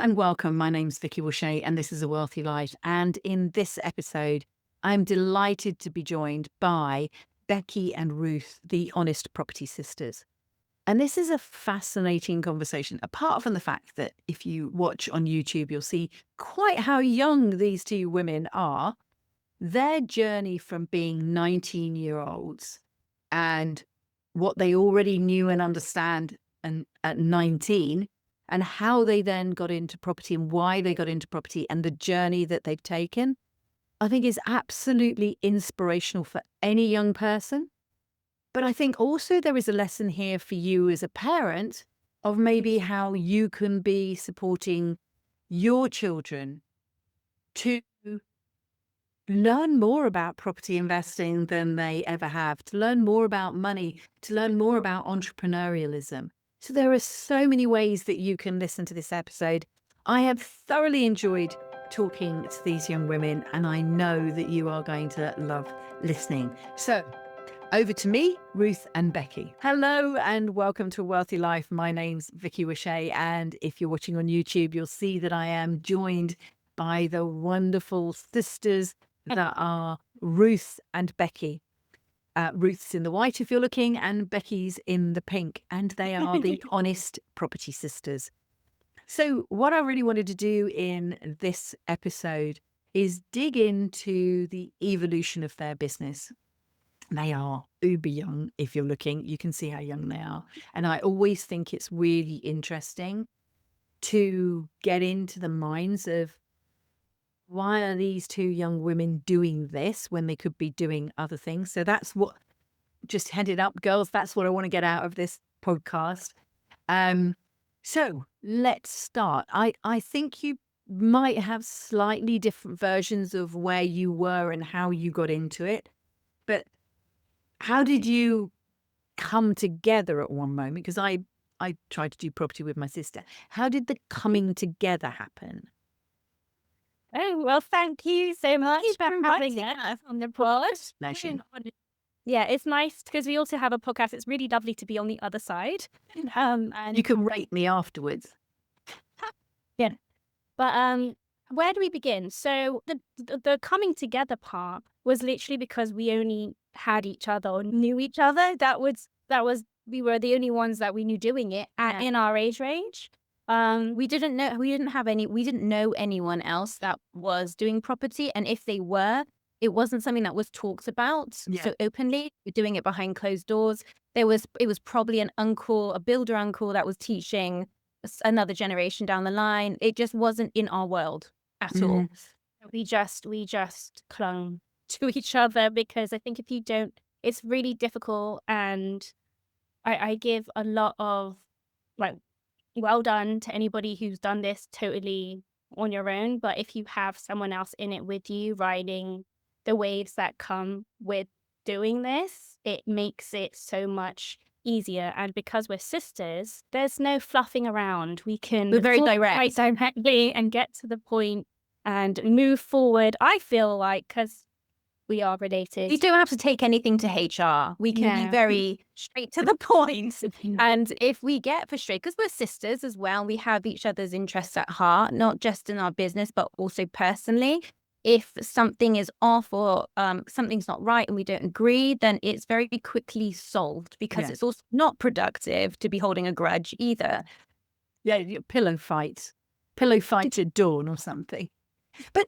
and welcome. My name's Vicky Wushay and this is A Wealthy Life. And in this episode, I'm delighted to be joined by Becky and Ruth, the Honest Property Sisters. And this is a fascinating conversation, apart from the fact that if you watch on YouTube, you'll see quite how young these two women are. Their journey from being 19-year-olds and what they already knew and understand and at 19, and how they then got into property and why they got into property and the journey that they've taken, I think is absolutely inspirational for any young person. But I think also there is a lesson here for you as a parent of maybe how you can be supporting your children to learn more about property investing than they ever have, to learn more about money, to learn more about entrepreneurialism. So there are so many ways that you can listen to this episode. I have thoroughly enjoyed talking to these young women, and I know that you are going to love listening. So over to me, Ruth and Becky. Hello and welcome to A Wealthy Life. My name's Vicky Wushay, and if you're watching on YouTube, you'll see that I am joined by the wonderful sisters that are Ruth and Becky. Ruth's in the white if you're looking, and Becky's in the pink, and they are the Honest Property Sisters. So what I really wanted to do in this episode is dig into the evolution of their business. They are uber young. If you're looking, you can see how young they are. And I always think it's really interesting to get into the minds of why are these two young women doing this when they could be doing other things? So that's what, just head it up, girls. That's what I want to get out of this podcast. So let's start. I think you might have slightly different versions of where you were and how you got into it. But how did you come together at one moment? Because I tried to do property with my sister. How did the coming together happen? Oh, well, thank you so much for having us on the pod. Pleasure. Yeah, it's nice because we also have a podcast. It's really lovely to be on the other side. And You can rate me afterwards. yeah. But where do we begin? So the coming together part was literally because we only had each other or knew each other. That was we were the only ones that we knew doing it in our age range. We didn't know anyone else that was doing property, and if they were, it wasn't something that was talked about so openly. We're doing it behind closed doors. It was probably a builder uncle that was teaching another generation down the line. It just wasn't in our world at all. We just clung to each other because I think if you don't, it's really difficult. And I give a lot of well done to anybody who's done this totally on your own. But if you have someone else in it with you, riding the waves that come with doing this, it makes it so much easier. And because we're sisters, there's no fluffing around. We're very direct. Quite directly and get to the point and move forward. I feel like because we are related. You don't have to take anything to HR. We can be very straight to the point. And if we get frustrated, because we're sisters as well, we have each other's interests at heart, not just in our business, but also personally. If something is off or something's not right and we don't agree, then it's very quickly solved because it's also not productive to be holding a grudge either. Yeah, pillow fight at dawn or something. But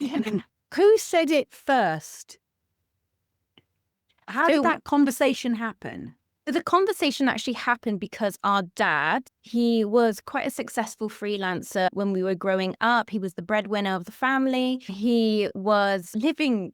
who said it first? How did that conversation happen? The conversation actually happened because our dad, he was quite a successful freelancer when we were growing up. He was the breadwinner of the family. He was doing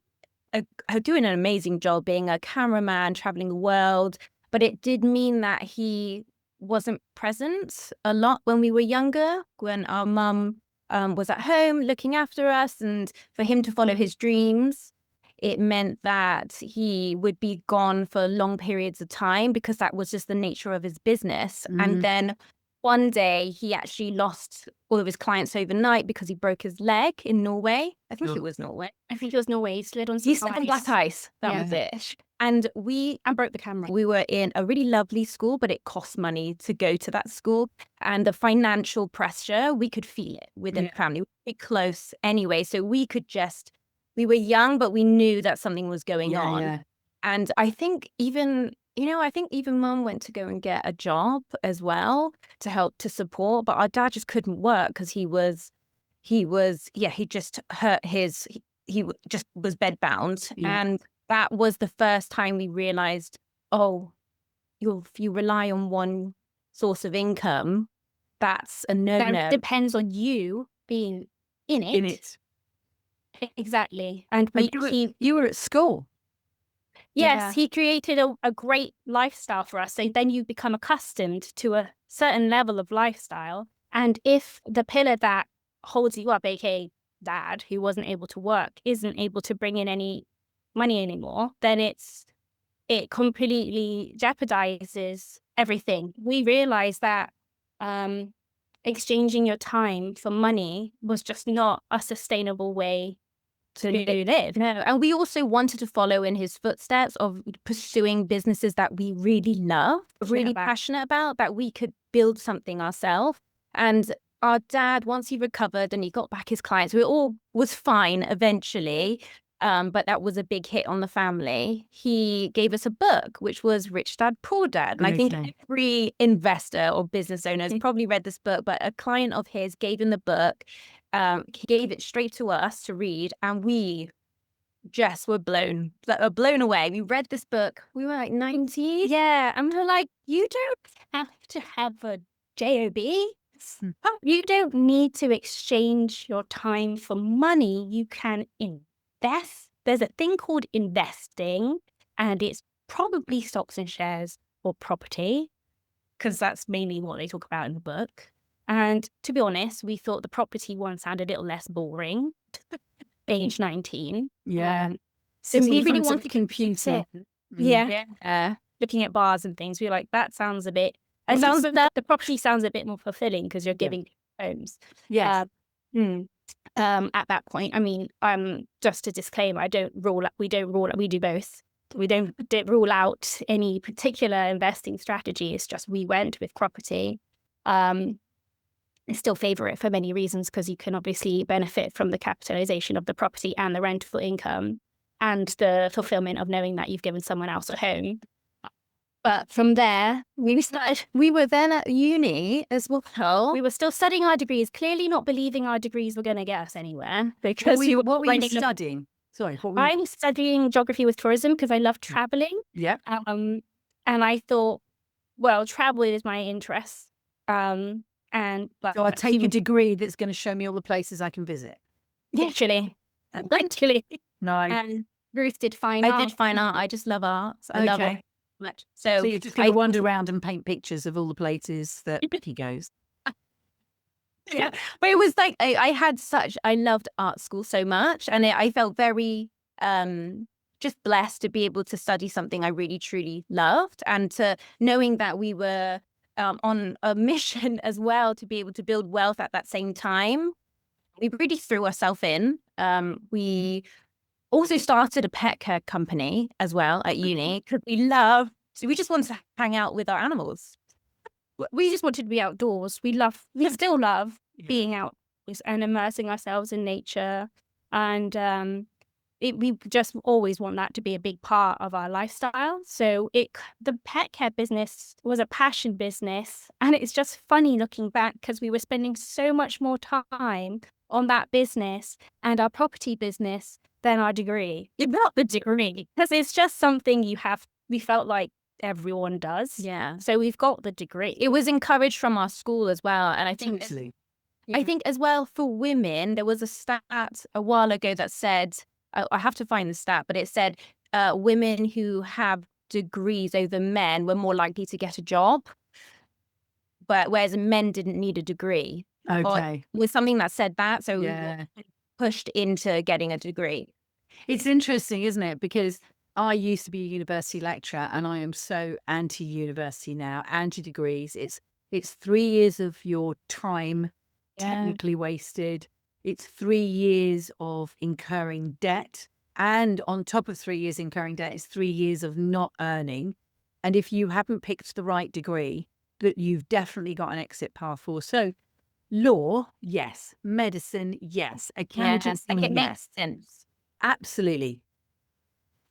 an amazing job being a cameraman, traveling the world. But it did mean that he wasn't present a lot when we were younger, when our mum was at home looking after us. And for him to follow his dreams, it meant that he would be gone for long periods of time because that was just the nature of his business. And then one day he actually lost all of his clients overnight because he broke his leg in Norway. I think it was Norway. I think it was Norway. He slid on He slid on black ice. That was it. And broke the camera. we were in a really lovely school, but it cost money to go to that school. And the financial pressure, we could feel it within the family. We were close anyway. So we were young, but we knew that something was going on. Yeah. And I think even mum went to go and get a job as well to help to support. But our dad just couldn't work because he just hurt he just was bedbound. Yeah. And that was the first time we realized, oh, if you rely on one source of income, that's a no-no. That depends on you being in it. In it. Exactly. And But you were at school. yes, he created a great lifestyle for us. So then you become accustomed to a certain level of lifestyle. And if the pillar that holds you up, aka dad, who wasn't able to work, isn't able to bring in any money anymore, then it completely jeopardizes everything. We realized that exchanging your time for money was just not a sustainable way to live. No, and we also wanted to follow in his footsteps of pursuing businesses that we really love, really passionate about, that we could build something ourselves. And our dad, once he recovered and he got back his clients, it all was fine eventually. But that was a big hit on the family. He gave us a book, which was Rich Dad, Poor Dad. And I think every investor or business owner has probably read this book, but a client of his gave him the book. He gave it straight to us to read, and we just were blown away. We read this book. We were like 19. Yeah, and we're like, you don't have to have a job. You don't need to exchange your time for money. You can invest. There's a thing called investing, and it's probably stocks and shares or property, because that's mainly what they talk about in the book. And to be honest, we thought the property one sounded a little less boring. Age 19. Yeah. So we really wanted to computer. Yeah. Looking at bars and things, we were like, that sounds a bit. The property sounds a bit more fulfilling because you're giving homes. Yes. At that point, I mean, just a disclaimer: we do both. We don't rule out any particular investing strategy. It's just we went with property. I still favor it for many reasons, because you can obviously benefit from the capitalization of the property and the rental income and the fulfillment of knowing that you've given someone else a home. But from there, we were then at uni as well. We were still studying our degrees, clearly not believing our degrees were going to get us anywhere. Because what were you studying? Sorry, I'm studying geography with tourism because I love traveling. Yeah. And I thought, well, travel is my interest. So I'll take a degree that's going to show me all the places I can visit. Literally. No. And Ruth did fine art. I did fine art. I just love arts. I love it much. So you're just going to wander around and paint pictures of all the places that he goes. Yeah, but it was like I loved art school so much, and I felt very just blessed to be able to study something I really truly loved, and to knowing that we were on a mission as well to be able to build wealth at that same time. We really threw ourselves in. We also started a pet care company as well at uni because we just wanted to hang out with our animals. We just wanted to be outdoors. We still love being out and immersing ourselves in nature. And we just always want that to be a big part of our lifestyle. So the pet care business was a passion business. And it's just funny looking back because we were spending so much more time on that business and our property business than our degree. Not the degree, because it's just something we felt like everyone does. Yeah. So we've got the degree. It was encouraged from our school as well. And I think as well for women, there was a stat a while ago that said, I have to find the stat, but it said women who have degrees over men were more likely to get a job, but whereas men didn't need a degree. Okay. Or was something that said that. So we were pushed into getting a degree. It's interesting, isn't it? Because I used to be a university lecturer, and I am so anti-university now, anti-degrees. It's 3 years of your time technically wasted. It's 3 years of incurring debt And on top of 3 years incurring debt is 3 years of not earning. And if you haven't picked the right degree, that you've definitely got an exit path for. So law, yes. Medicine, yes. Yes, Accountancy, like it yes. makes sense. Absolutely.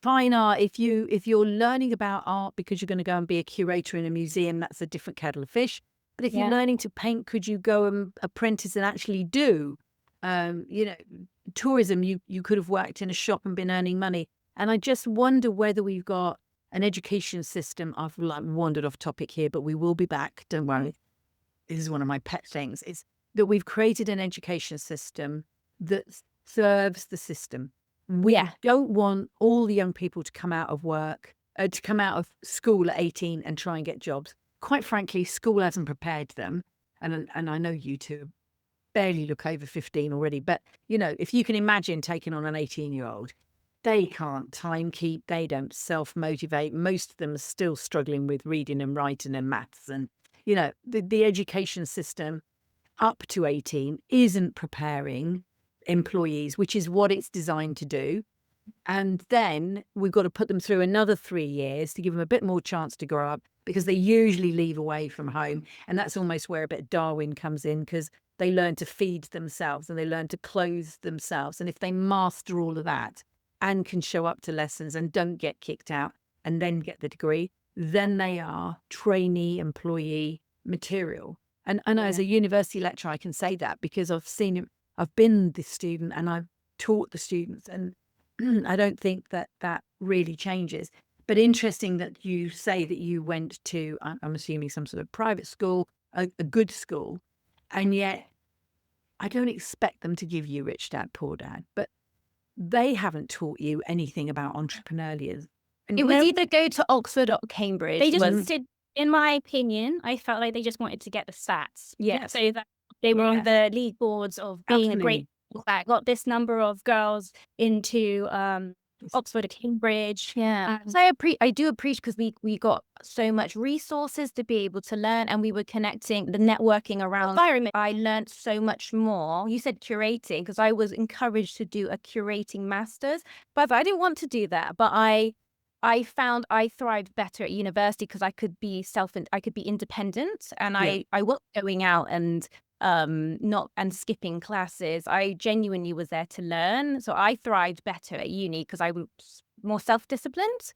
Fine art, if you're learning about art because you're going to go and be a curator in a museum, that's a different kettle of fish. But if you're Yeah. learning to paint, could you go and apprentice and actually do, tourism? You could have worked in a shop and been earning money. And I just wonder whether we've got an education system. I've wandered off topic here, but we will be back. Don't worry. This is one of my pet things. Is that we've created an education system that serves the system. We Yeah. don't want all the young people to come out of to come out of school at 18 and try and get jobs. Quite frankly, school hasn't prepared them. And I know you two barely look over 15 already. But, if you can imagine taking on an 18-year-old, they can't time keep. They don't self-motivate. Most of them are still struggling with reading and writing and maths. And, the education system up to 18 isn't preparing employees, which is what it's designed to do. And then we've got to put them through another 3 years to give them a bit more chance to grow up, because they usually leave away from home. And that's almost where a bit of Darwin comes in, because they learn to feed themselves and they learn to clothe themselves. And if they master all of that and can show up to lessons and don't get kicked out and then get the degree, then they are trainee employee material. And as a university lecturer, I can say that because I've seen it. I've been the student and I've taught the students, and I don't think that really changes. But interesting that you say that you went to, I'm assuming, some sort of private school, a good school, and yet I don't expect them to give you Rich Dad, Poor Dad, but they haven't taught you anything about entrepreneurialism. It was either go to Oxford or Cambridge. They just did, in my opinion, I felt like they just wanted to get the stats. Yes. So that they were on the league boards of being a great quarterback, got this number of girls into Oxford or Cambridge. Yeah. So I do appreciate, because we got so much resources to be able to learn, and we were connecting the networking around environment. I learned so much more. You said curating, because I was encouraged to do a curating master's, but I didn't want to do that. But I found I thrived better at university because I could be independent, and I wasn't going out and not and skipping classes. I genuinely was there to learn. So I thrived better at uni because I was more self-disciplined.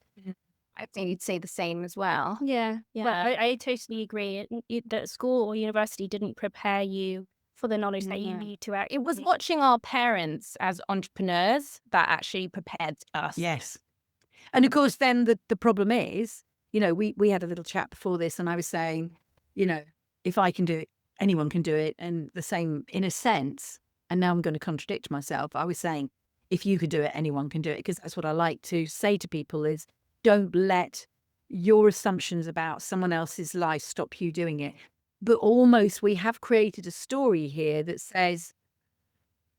I think you'd say the same as well. Yeah. But I totally agree that school or university didn't prepare you for the knowledge that you need to act. It was watching our parents as entrepreneurs that actually prepared us. Yes. And of course, then the problem is, we had a little chat before this, and I was saying, if I can do it, anyone can do it. And the same, in a sense, and now I'm going to contradict myself, I was saying, if you could do it, anyone can do it. Because that's what I like to say to people is, don't let your assumptions about someone else's life stop you doing it. But almost we have created a story here that says,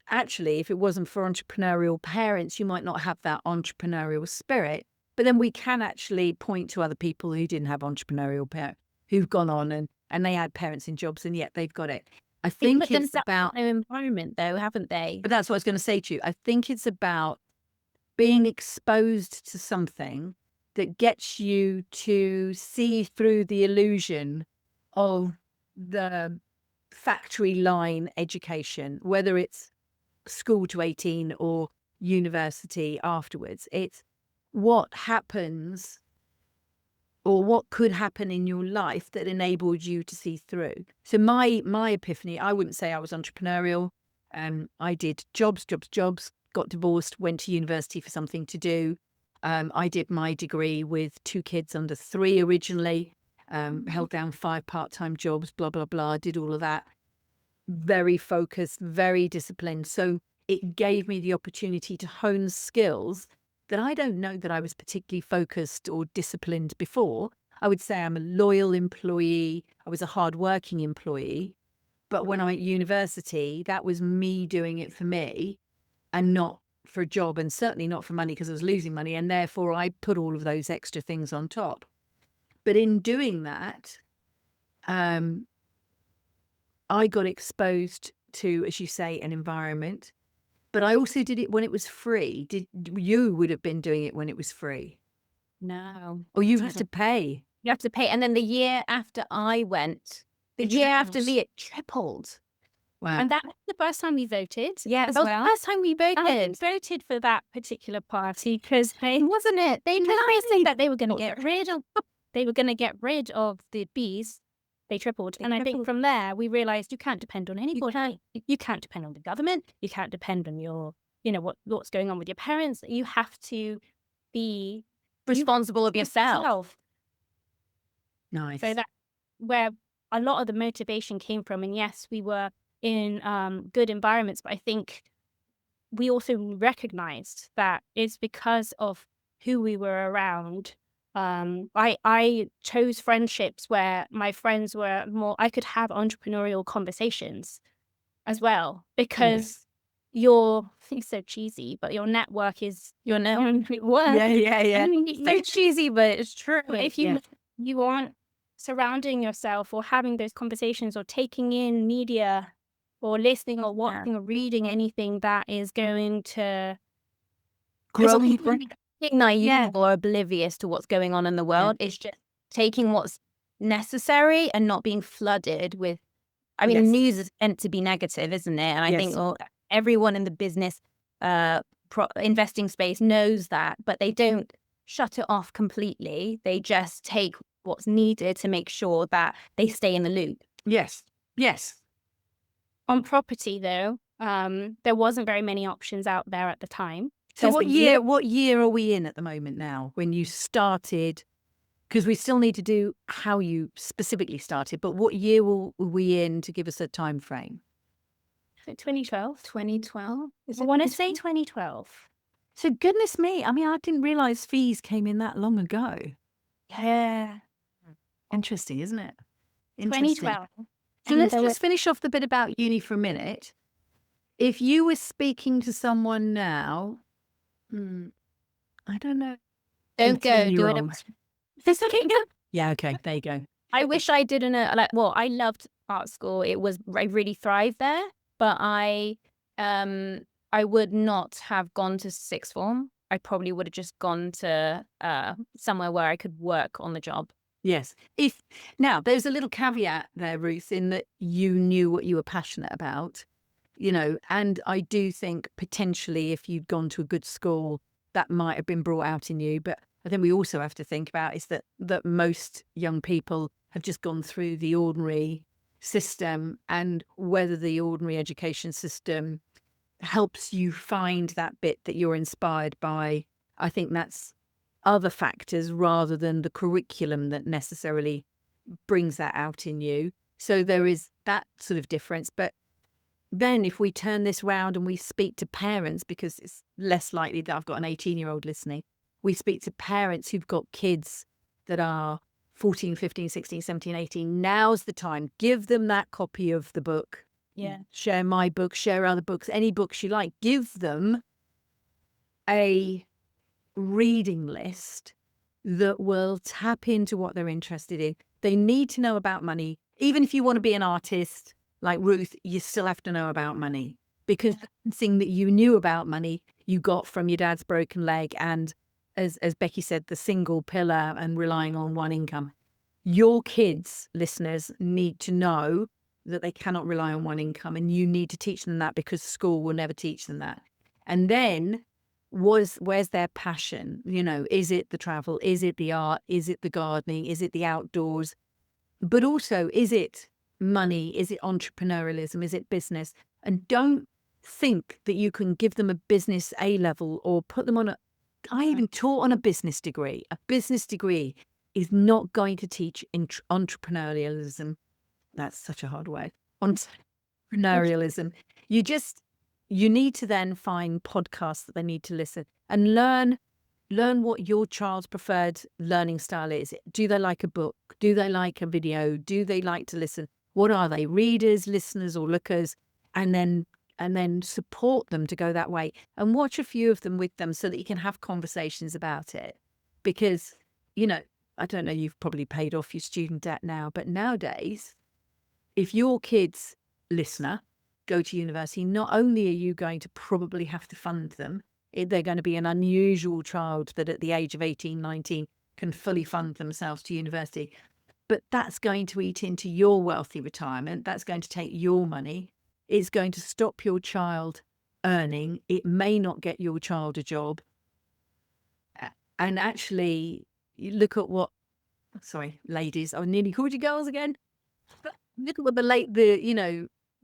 actually, if it wasn't for entrepreneurial parents, you might not have that entrepreneurial spirit. But then we can actually point to other people who didn't have entrepreneurial parents, who've gone on and they had parents in jobs, and yet they've got it. I think it's about their environment, though, haven't they? But that's what I was going to say to you. I think it's about being exposed to something that gets you to see through the illusion of the factory line education, whether it's school to 18 or university afterwards. It's what happens or what could happen in your life that enabled you to see through. So my epiphany, I wouldn't say I was entrepreneurial. I did jobs, got divorced, went to university for something to do. I did my degree with 2 kids under 3 originally, held down 5 part-time jobs, blah, blah, blah, did all of that. Very focused, very disciplined. So it gave me the opportunity to hone skills that I don't know that I was particularly focused or disciplined before. I would say I'm a loyal employee. I was a hardworking employee. But when I'm at university, that was me doing it for me and not for a job, and certainly not for money because I was losing money. And therefore, I put all of those extra things on top. But in doing that, I got exposed to, as you say, an environment. But I also did it when it was free. You would have been doing it when it was free? No. Or you had to pay? You have to pay. And then the year after I went, the year after me, it tripled. Wow. And that was the first time we voted. Yeah, as that was well. the first time we And we voted. voted for that particular party because Wasn't it? They saying that they were going to Oh, get rid of the bees. They tripled. And I think from there we realized you can't depend on anybody. You can't depend on the government. You can't depend on your, what's going on with your parents. You have to be responsible of yourself. Nice. So that's where a lot of the motivation came from. And yes, we were in good environments, but I think we also recognized that it's because of who we were around. I chose friendships where my friends were more, I could have entrepreneurial conversations as well, because it's so cheesy, but your network is your network. Yeah. So cheesy, but it's true. If you aren't surrounding yourself or having those conversations or taking in media or listening or watching or reading anything that is going to Grow you. Being naive or oblivious to what's going on in the world. It's just taking what's necessary and not being flooded with. I mean, news is meant to be negative, isn't it? And I think everyone in the business investing space knows that, but they don't shut it off completely. They just take what's needed to make sure that they stay in the loop. Yes. On property, though, there wasn't very many options out there at the time. So what year are we in at the moment now when you started? Because we still need to do how you specifically started, but what year were we in to give us a time frame? 2012. 2012? I want to say 2012. So goodness me. I mean, I didn't realize fees came in that long ago. Yeah. Interesting, isn't it? Interesting. 2012. So let's just finish off the bit about uni for a minute. If you were speaking to someone now, I don't know. Don't go. Do it. Yeah, okay, there you go. I wish I didn't. I loved art school. I really thrived there, but I would not have gone to sixth form. I probably would have just gone to somewhere where I could work on the job. Yes. Now there's a little caveat there, Ruth, in that you knew what you were passionate about, and I do think potentially if you'd gone to a good school, that might have been brought out in you. But I think we also have to think about is that most young people have just gone through the ordinary system, and whether the ordinary education system helps you find that bit that you're inspired by. I think that's other factors rather than the curriculum that necessarily brings that out in you. So there is that sort of difference. But then if we turn this round and we speak to parents, because it's less likely that I've got an 18-year-old listening, we speak to parents who've got kids that are 14, 15, 16, 17, 18. Now's the time. Give them that copy of the book. Yeah. Share my book, share other books, any books you like. Give them a reading list that will tap into what they're interested in. They need to know about money. Even if you want to be an artist like Ruth, you still have to know about money, because the thing that you knew about money, you got from your dad's broken leg. And as Becky said, the single pillar and relying on one income. Your kids, listeners, need to know that they cannot rely on one income, and you need to teach them that, because school will never teach them that. And then where's their passion? Is it the travel? Is it the art? Is it the gardening? Is it the outdoors? But also, is it money? Is it entrepreneurialism? Is it business? And don't think that you can give them a business A-level or put them on I even taught on a business degree. A business degree is not going to teach entrepreneurialism. That's such a hard word. Entrepreneurialism. You need to then find podcasts that they need to listen and learn what your child's preferred learning style is. Do they like a book? Do they like a video? Do they like to listen? What are they? Readers, listeners, or lookers? And then support them to go that way, and watch a few of them with them so that you can have conversations about it. Because, I don't know, you've probably paid off your student debt now, but nowadays, if your kid's listener go to university, not only are you going to probably have to fund them, they're going to be an unusual child that at the age of 18, 19 can fully fund themselves to university. But that's going to eat into your wealthy retirement. That's going to take your money. It's going to stop your child earning. It may not get your child a job. And actually, you look at what, sorry, ladies, I nearly called you girls again. But look at what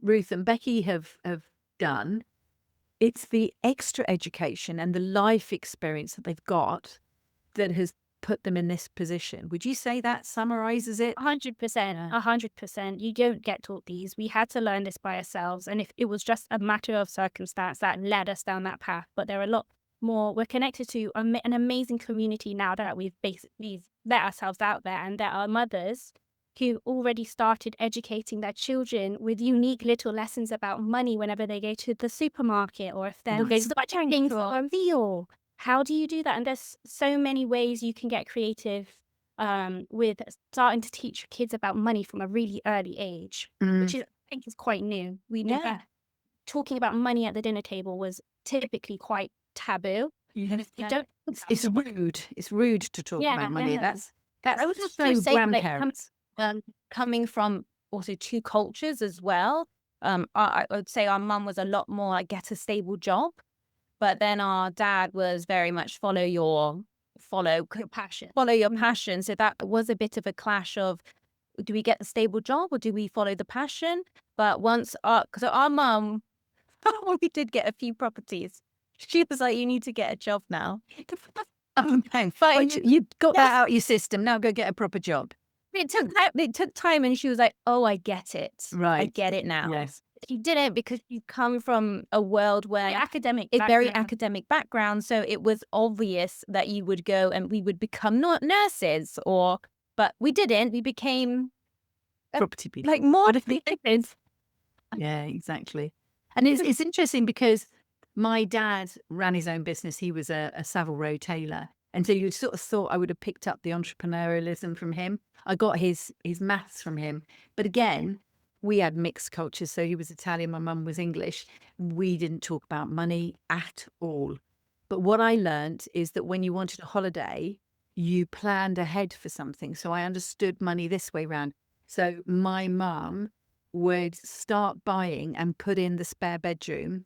Ruth and Becky have done. It's the extra education and the life experience that they've got that has put them in this position. Would you say that summarizes it? 100%. 100%. You don't get taught these. We had to learn this by ourselves. And if it was just a matter of circumstance that led us down that path, but there are a lot more. We're connected to an amazing community now that we've basically let ourselves out there, and there are mothers who already started educating their children with unique little lessons about money whenever they go to the supermarket, or if they're going to the for a meal. How do you do that? And there's so many ways you can get creative with starting to teach kids about money from a really early age, which I think is quite new. We know that talking about money at the dinner table was typically quite taboo. It's rude. It's rude to talk about money. That's I would have so to say, grandparents. Coming from also two cultures as well. I would say our mum was a lot more like get a stable job, but then our dad was very much follow your passion. Follow your passion. So that was a bit of a clash of, do we get a stable job or do we follow the passion? But once our mum, we did get a few properties. She was like, you need to get a job now. But you got that out of your system. Now go get a proper job. It took time, and she was like, oh, I get it. Right. I get it now. Yes. She didn't, because you come from a world where very academic background. So it was obvious that you would go and we would become not nurses, but we didn't. We became Property people. like more. Yeah, exactly. And it's interesting because my dad ran his own business. He was a Savile Row tailor. And so you sort of thought I would have picked up the entrepreneurialism from him. I got his maths from him. But again, we had mixed cultures. So he was Italian, my mum was English. We didn't talk about money at all. But what I learned is that when you wanted a holiday, you planned ahead for something. So I understood money this way round. So my mum would start buying and put in the spare bedroom.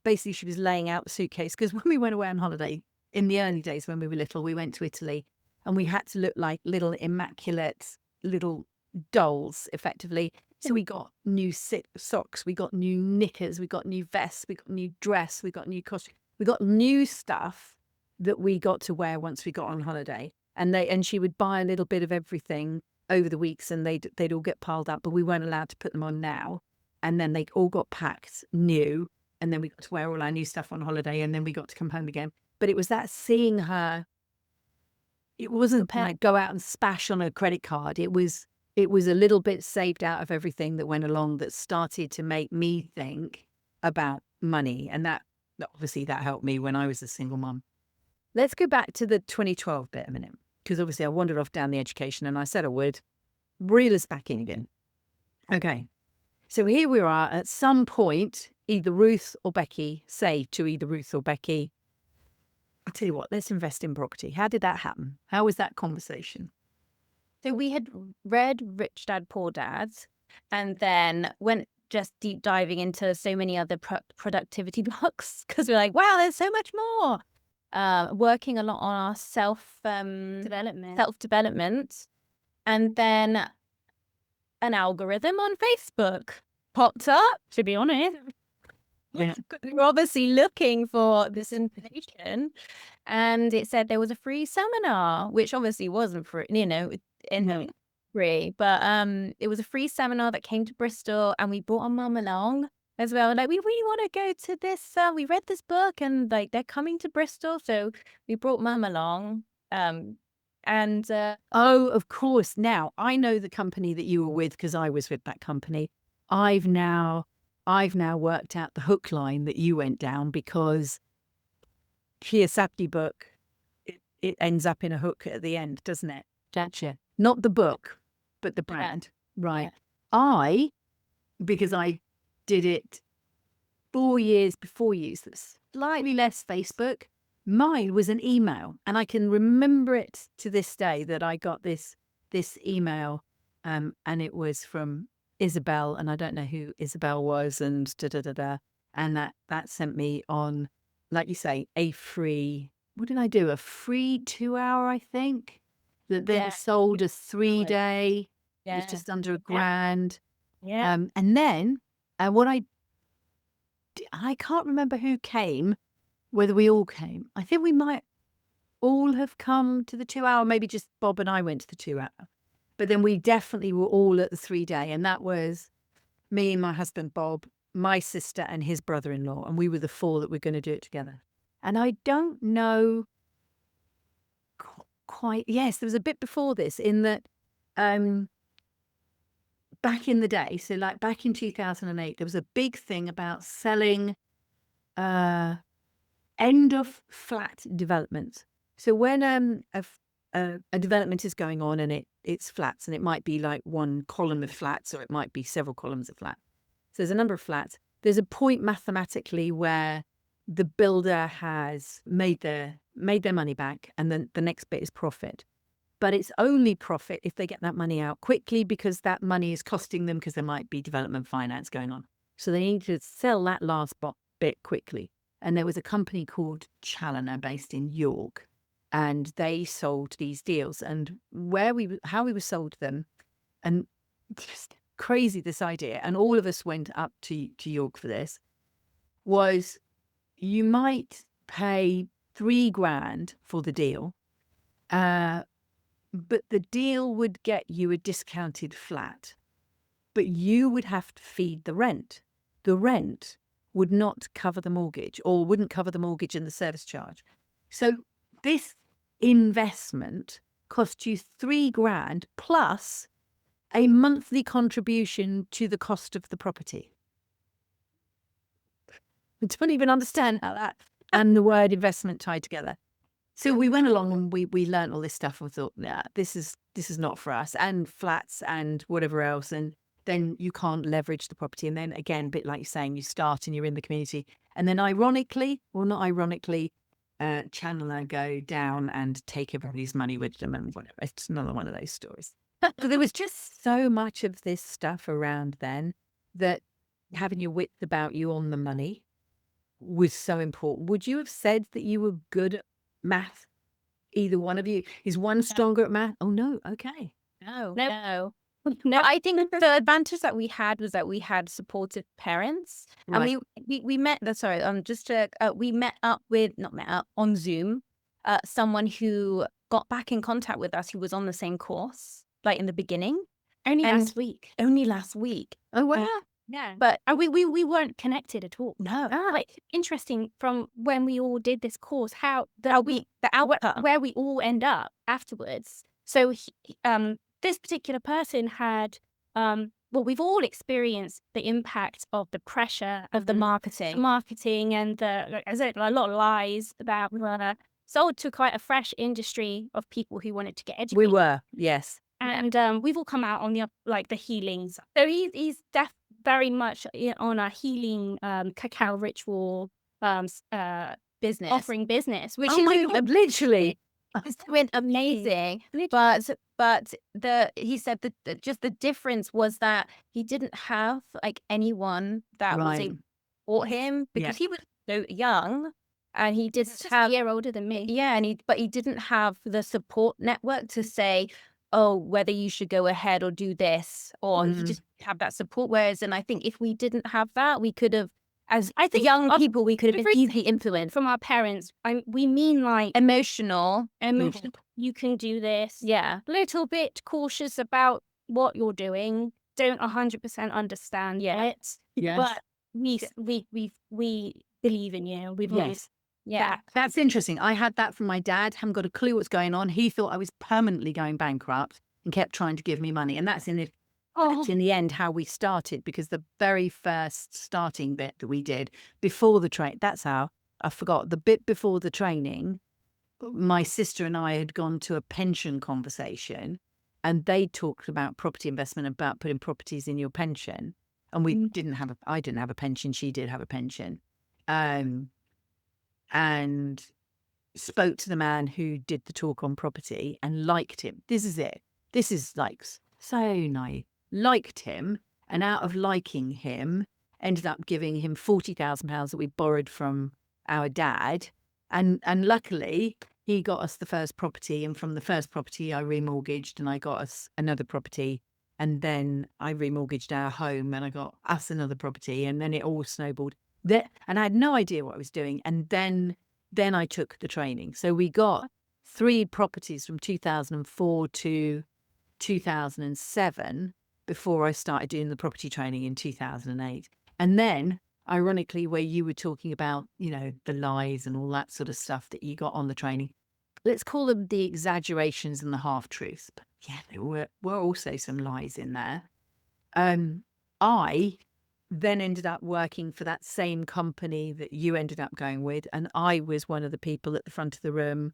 Basically, she was laying out the suitcase, because when we went away on holiday, in the early days when we were little, we went to Italy and we had to look like little immaculate little dolls, effectively. So we got new socks, we got new knickers, we got new vests, we got new dress, we got new costume, we got new stuff that we got to wear once we got on holiday. And she would buy a little bit of everything over the weeks, and they'd all get piled up, but we weren't allowed to put them on now. And then they all got packed new, and then we got to wear all our new stuff on holiday, and then we got to come home again. But it was that seeing her, it wasn't like go out and spash on a credit card. It was a little bit saved out of everything that went along that started to make me think about money. And that obviously that helped me when I was a single mum. Let's go back to the 2012 bit a minute, because obviously I wandered off down the education and I said I would reel us back in again. Okay. So here we are at some point, either Ruth or Becky say to either Ruth or Becky, I'll tell you what, let's invest in property. How did that happen? How was that conversation? So we had read Rich Dad, Poor Dad, and then went just deep diving into so many other productivity books, because we're like, wow, there's so much more. Working a lot on our self-development. And then an algorithm on Facebook popped up, to be honest. Yeah. We're obviously looking for this information, and it said there was a free seminar, which obviously wasn't free, free, but it was a free seminar that came to Bristol, and we brought our mum along as well. Like, we really want to go to this. We read this book, and like they're coming to Bristol, so we brought mum along. Oh, of course. Now I know the company that you were with, because I was with that company. I've now worked out the hook line that you went down, because Kiyosaki book, it ends up in a hook at the end, doesn't it? Gotcha. Not the book, but the brand. Right. Yeah. Because I did it 4 years before you, so slightly less Facebook. Mine was an email, and I can remember it to this day that I got this email, and it was from Isabel, and I don't know who Isabel was, and and that sent me on, like you say, a free. What did I do? A free 2-hour, I think, that then sold a 3-day. It was just under $1,000. Yeah. And then, what I can't remember who came, whether we all came. I think we might all have come to the 2-hour. Maybe just Bob and I went to the 2-hour. But then we definitely were all at the 3-day. And that was me, my husband, Bob, my sister, and his brother-in-law. And we were the 4 that were going to do it together. And I don't know quite. Yes, there was a bit before this in that back in the day. So like back in 2008, there was a big thing about selling end of flat developments. So when a development is going on and it's flats, and it might be like one column of flats, or it might be several columns of flats. So there's a number of flats. There's a point mathematically where the builder has made their money back, and then the next bit is profit. But it's only profit if they get that money out quickly, because that money is costing them, because there might be development finance going on. So they need to sell that last bit quickly. And there was a company called Challoner based in York, and they sold these deals. And how we were sold them, and just crazy, this idea, and all of us went up to York for this, was you might pay $3,000 for the deal, but the deal would get you a discounted flat, but you would have to feed the rent. The rent would not cover the mortgage, or wouldn't cover the mortgage and the service charge. So this investment cost you $3,000 plus a monthly contribution to the cost of the property. I don't even understand how that and the word investment tied together. So we went along and we learned all this stuff, and thought, nah, this is not for us, and flats and whatever else. And then you can't leverage the property. And then again, a bit like you're saying, you start and you're in the community. And then ironically, or not ironically, Chandler go down and take everybody's money with them and whatever. It's another one of those stories. So there was just so much of this stuff around then, that having your wits about you on the money was so important. Would you have said that you were good at math? Either one of you? Is one stronger at math? Oh, no. Okay. No. I think the advantage that we had was that we had supportive parents, Right. and we met. We met up with, not met up, on Zoom. Someone who got back in contact with us, who was on the same course, like in the beginning, Only And- last week. only last week. Oh, wow. Yeah. But And we weren't connected at all. no, Like, interesting from when we all did this course, how the outcome. where we all end up afterwards. So this particular person had we've all experienced the impact of the pressure of the marketing and as I said, a lot of lies about sold to quite a fresh industry of people who wanted to get educated. We were, yes. And we've all come out on the healings. So he's very much on a healing cacao ritual business. offering business, which Oh is my God, literally. It's been amazing. But he said that just the difference was that he didn't have like anyone that was Right. able to support him, because he was so young, and he didn't just have a year older than me. but he didn't have the support network to say, oh, whether you should go ahead or do this, or he just have that support. Whereas, and I think if we didn't have that, we could have, as young people, we could have been easily influenced. From our parents, we mean like Emotional. you can do this. Yeah. Little bit cautious about what you're doing. Don't 100% understand it. Yes. But we believe in you. We believe. Yes. Yeah. That's interesting. I had that from my dad. Haven't got a clue what's going on. He thought I was permanently going bankrupt and kept trying to give me money. And that's in the end how we started, because the very first starting bit that we did before the train, that's how I forgot the bit before the training. My sister and I had gone to a pension conversation, and they talked about property investment, about putting properties in your pension. and I didn't have a pension. She did have a pension. And spoke to the man who did the talk on property and liked him. This is it. This is like so naive. Liked him, and out of liking him, ended up giving him £40,000 that we borrowed from our dad. And luckily, he got us the first property. And from the first property, I remortgaged and I got us another property. And then I remortgaged our home and I got us another property. And then it all snowballed. And I had no idea what I was doing. And then I took the training. So we got 3 properties from 2004 to 2007 before I started doing the property training in 2008. And then, ironically, where you were talking about, the lies and all that sort of stuff that you got on the training, let's call them the exaggerations and the half-truths. But yeah, there were also some lies in there. I then ended up working for that same company that you ended up going with. And I was one of the people at the front of the room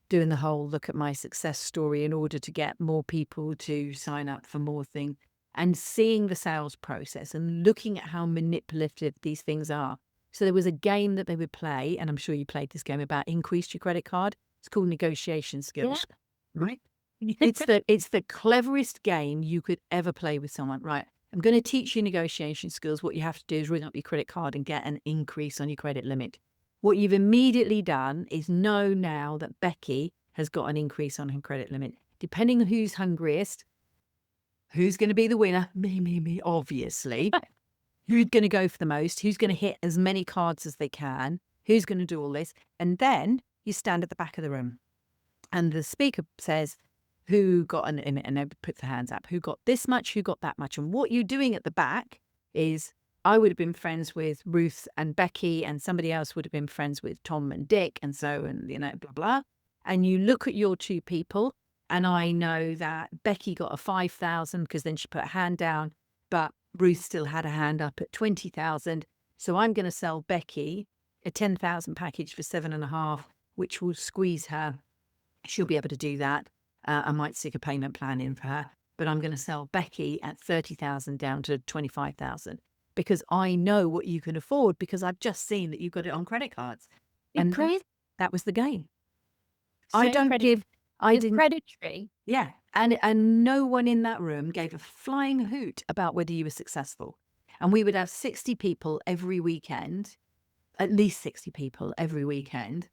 doing the whole look at my success story in order to get more people to sign up for more things, and seeing the sales process and looking at how manipulative these things are. So there was a game that they would play, and I'm sure you played this game, about increase your credit card. It's called negotiation skills, right? It's the cleverest game you could ever play with someone, right? I'm going to teach you negotiation skills. What you have to do is ring up your credit card and get an increase on your credit limit. What you've immediately done is know now that Becky has got an increase on her credit limit. Depending on who's hungriest, who's going to be the winner? Me, obviously. Who's going to go for the most? Who's going to hit as many cards as they can? Who's going to do all this? And then you stand at the back of the room and the speaker says, who got and they put their hands up, who got this much, who got that much. And what you're doing at the back is, I would have been friends with Ruth and Becky, and somebody else would have been friends with Tom and Dick, and so, and blah, blah. And you look at your 2 people, and I know that Becky got a 5,000 because then she put a hand down, but Ruth still had a hand up at 20,000. So I'm going to sell Becky a 10,000 package for 7.5, which will squeeze her. She'll be able to do that. I might stick a payment plan in for her, but I'm going to sell Becky at 30,000 down to 25,000 because I know what you can afford, because I've just seen that you've got it on credit cards. And that was the game. So I don't give. I It's didn't. predatory. Yeah, and no one in that room gave a flying hoot about whether you were successful. And we would have 60 people every weekend, at least 60 people every weekend.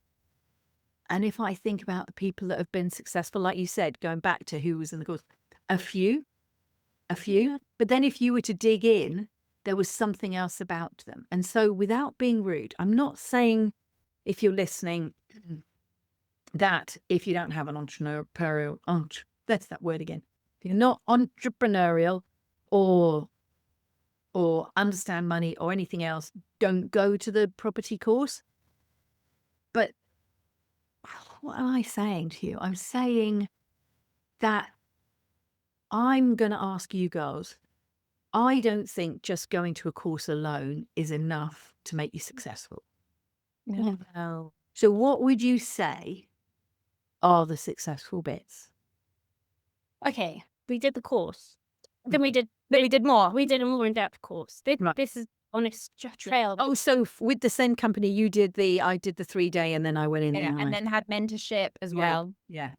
And if I think about the people that have been successful, like you said, going back to who was in the course, a few. But then if you were to dig in, there was something else about them. And so, without being rude, I'm not saying, if you're listening, that if you don't have an entrepreneurial, that's that word again. If you're not entrepreneurial or understand money or anything else, don't go to the property course. But what am I saying to you? I'm saying that I'm going to ask you girls, I don't think just going to a course alone is enough to make you successful. No. So what would you say are the successful bits? Okay, we did the course. Then we did more. We did a more in-depth course. Right. This is honest trail. Oh, so with the same company, I did the 3-day, and then I went in. And then had mentorship as well. Yeah.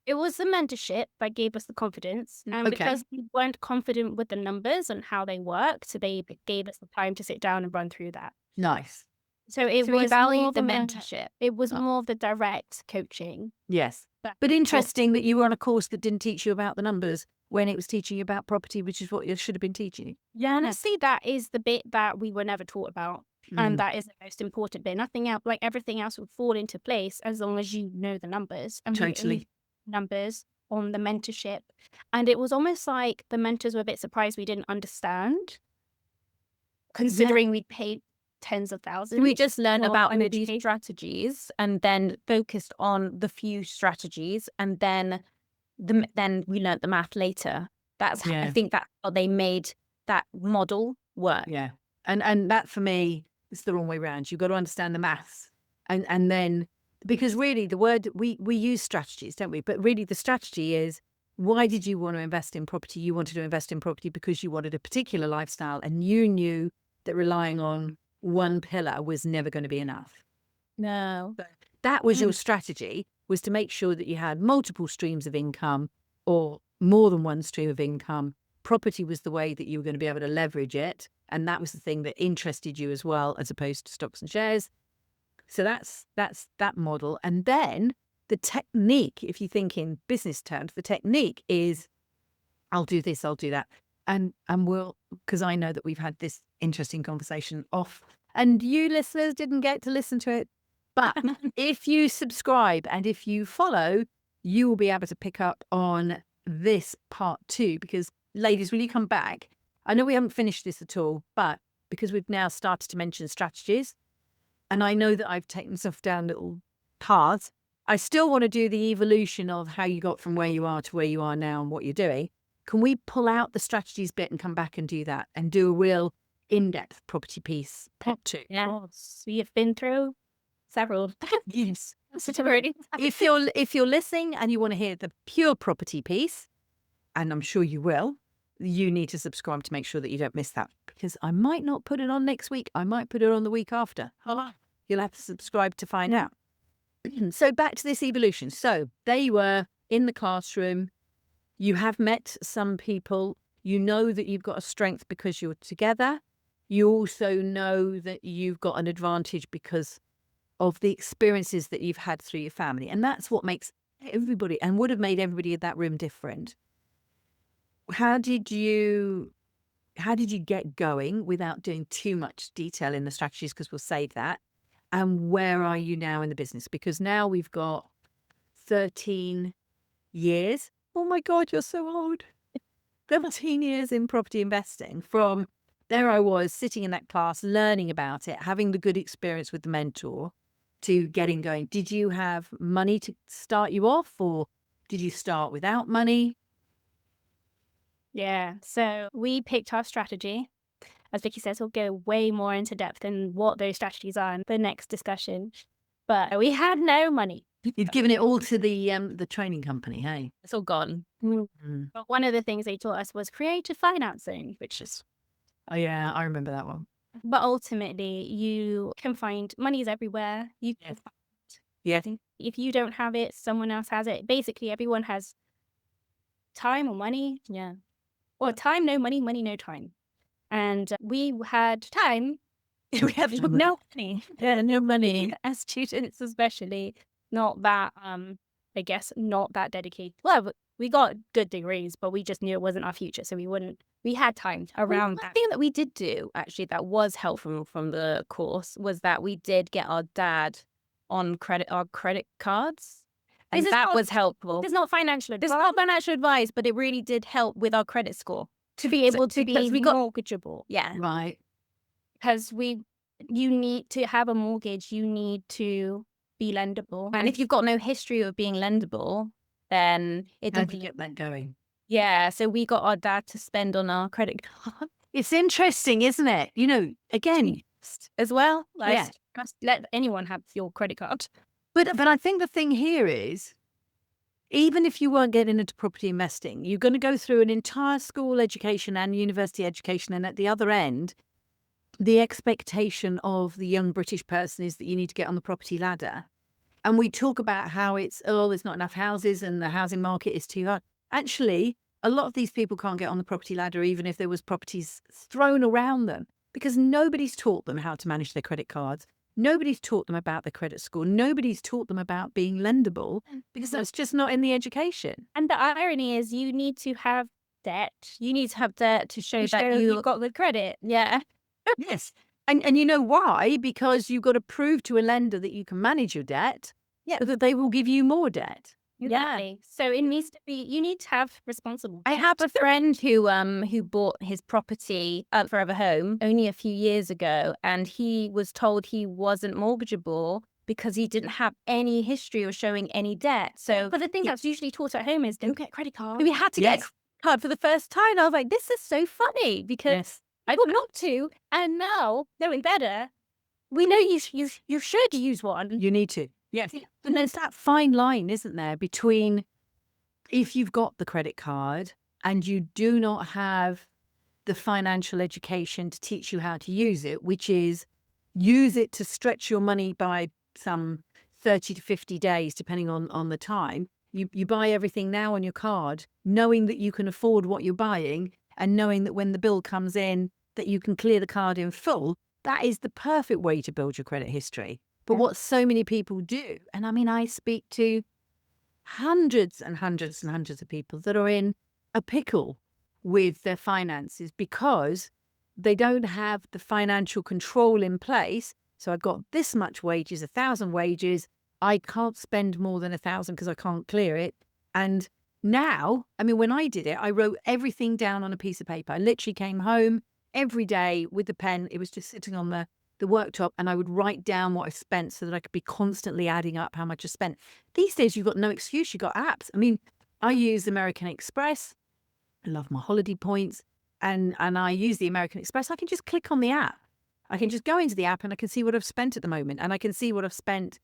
It was the mentorship that gave us the confidence. And Okay. because we weren't confident with the numbers and how they worked, so they gave us the time to sit down and run through that. Nice. So it So we was valued more the of a- mentorship. It was more of the direct coaching. Yes. But interesting that you were on a course that didn't teach you about the numbers when it was teaching you about property, which is what it should have been teaching you. Yeah, honestly, that is the bit that we were never taught about. And that is the most important bit. Nothing else, like everything else, would fall into place as long as you know the numbers. And we only Totally. numbers on the mentorship. And it was almost like the mentors were a bit surprised we didn't understand, considering we paid tens of thousands. We just learned for about an all these education. strategies and then focused on the few strategies, and then we learned the math later. That's Yeah. I think that's how they made that model work. Yeah. And that for me is the wrong way around. You've got to understand the maths. And then, because really the word, we use strategies, don't we? But really the strategy is why did you want to invest in property? You wanted to invest in property because you wanted a particular lifestyle, and you knew that relying on one pillar was never going to be enough. No. That was your strategy, was to make sure that you had multiple streams of income or more than one stream of income. Property was the way that you were going to be able to leverage it. And that was the thing that interested you as well, as opposed to stocks and shares. So that's that model. And then the technique, if you think in business terms, the technique is, I'll do this, I'll do that. And we'll, because I know that we've had this interesting conversation off, and you listeners didn't get to listen to it. But if you subscribe and if you follow, you will be able to pick up on this part 2. Because ladies, will you come back? I know we haven't finished this at all, but because we've now started to mention strategies, and I know that I've taken stuff down little paths, I still want to do the evolution of how you got from where you are to where you are now and what you're doing. Can we pull out the strategies bit and come back and do that and do a real in-depth property piece part 2? Yes, we have been through several. Yes. Already. If you're listening and you want to hear the pure property piece, and I'm sure you will, you need to subscribe to make sure that you don't miss that, because I might not put it on next week. I might put it on the week after. You'll have to subscribe to find out. So back to this evolution. So they were in the classroom. You have met some people. You know that you've got a strength because you're together. You also know that you've got an advantage because of the experiences that you've had through your family. And that's what makes everybody, and would have made everybody in that room, different. How did you get going without doing too much detail in the strategies? Because we'll save that. And where are you now in the business? Because now we've got 13 years. Oh my God, you're so old. 17 years in property investing. From there I was sitting in that class, learning about it, having the good experience with the mentor, to getting going. Did you have money to start you off, or did you start without money? Yeah. So we picked our strategy. As Vicky says, we'll go way more into depth in what those strategies are in the next discussion. But we had no money. You'd given it all to the training company, hey? It's all gone. But one of the things they taught us was creative financing, which is... Oh yeah, I remember that one. But ultimately, you can find money's everywhere. You can find, Yeah. if you don't have it, someone else has it. Basically, everyone has time or money. Yeah. Or time, no money, money, no time. And we had time. We have no money. Yeah, no money. As students, especially, not that, I guess, not that dedicated. Well, we got good degrees, but we just knew it wasn't our future. So we had time around One that. thing that we did do, actually, that was helpful from the course, was that we did get our dad on our credit cards. And that was helpful. There's not financial advice. There's not financial advice, but it really did help with our credit score. To be able to because be we got- mortgageable. Yeah. Right. Because you need to have a mortgage, you need to be lendable. And if you've got no history of being lendable, then it How doesn't. did you get that going? Yeah. So we got our dad to spend on our credit card It's interesting, isn't it? You know, again, as well. Like, yeah. Just let anyone have your credit card. But I think the thing here is, even if you weren't getting into property investing, you're going to go through an entire school education and university education. And at the other end, the expectation of the young British person is that you need to get on the property ladder. And we talk about how there's not enough houses and the housing market is too hard. Actually, a lot of these people can't get on the property ladder, even if there was properties thrown around them, because nobody's taught them how to manage their credit cards. Nobody's taught them about their credit score. Nobody's taught them about being lendable, because that's just not in the education. And the irony is you need to have debt. You need to have debt to show that you've got good credit. Yeah. Yes. And you know why? Because you've got to prove to a lender that you can manage your debt, so that they will give you more debt. Exactly. So it needs to be, you need to have responsible. I have a friend who bought his property at Forever Home only a few years ago, and he was told he wasn't mortgageable because he didn't have any history of showing any debt. So, But the thing that's usually taught at home is don't get a credit card. we had to get a credit card for the first time. I was like, this is so funny because I got not to, and now knowing better, we know you should use one. You need to. Yes. And there's that fine line, isn't there, between if you've got the credit card and you do not have the financial education to teach you how to use it, which is use it to stretch your money by some 30 to 50 days, depending on the time. You buy everything now on your card, knowing that you can afford what you're buying and knowing that when the bill comes in, that you can clear the card in full. That is the perfect way to build your credit history. But what so many people do, and I mean, I speak to hundreds and hundreds and hundreds of people that are in a pickle with their finances because they don't have the financial control in place. So I've got this much wages, 1,000 wages. I can't spend more than 1,000 because I can't clear it. And now, I mean, when I did it, I wrote everything down on a piece of paper. I literally came home every day with the pen. It was just sitting on the worktop, and I would write down what I spent so that I could be constantly adding up how much I spent. These days, you've got no excuse. You've got apps. I mean, I use American Express. I love my holiday points. And I use the American Express. I can just click on the app. I can just go into the app and I can see what I've spent at the moment. And I can see what I've spent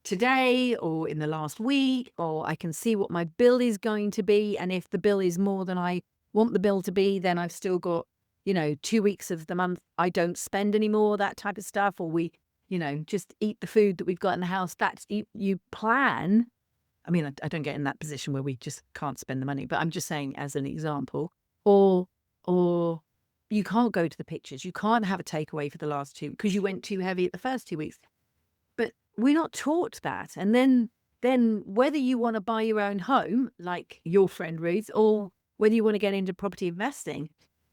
today or in the last week, or I can see what my bill is going to be. And if the bill is more than I want the bill to be, then I've still got, 2 weeks of the month I don't spend anymore, that type of stuff. Or we, just eat the food that we've got in the house. That's, you plan. I mean, I don't get in that position where we just can't spend the money, but I'm just saying as an example. Or you can't go to the pictures. You can't have a takeaway for the last 2 because you went too heavy at the first 2 weeks. But we're not taught that. And then whether you want to buy your own home, like your friend Ruth, or whether you want to get into property investing,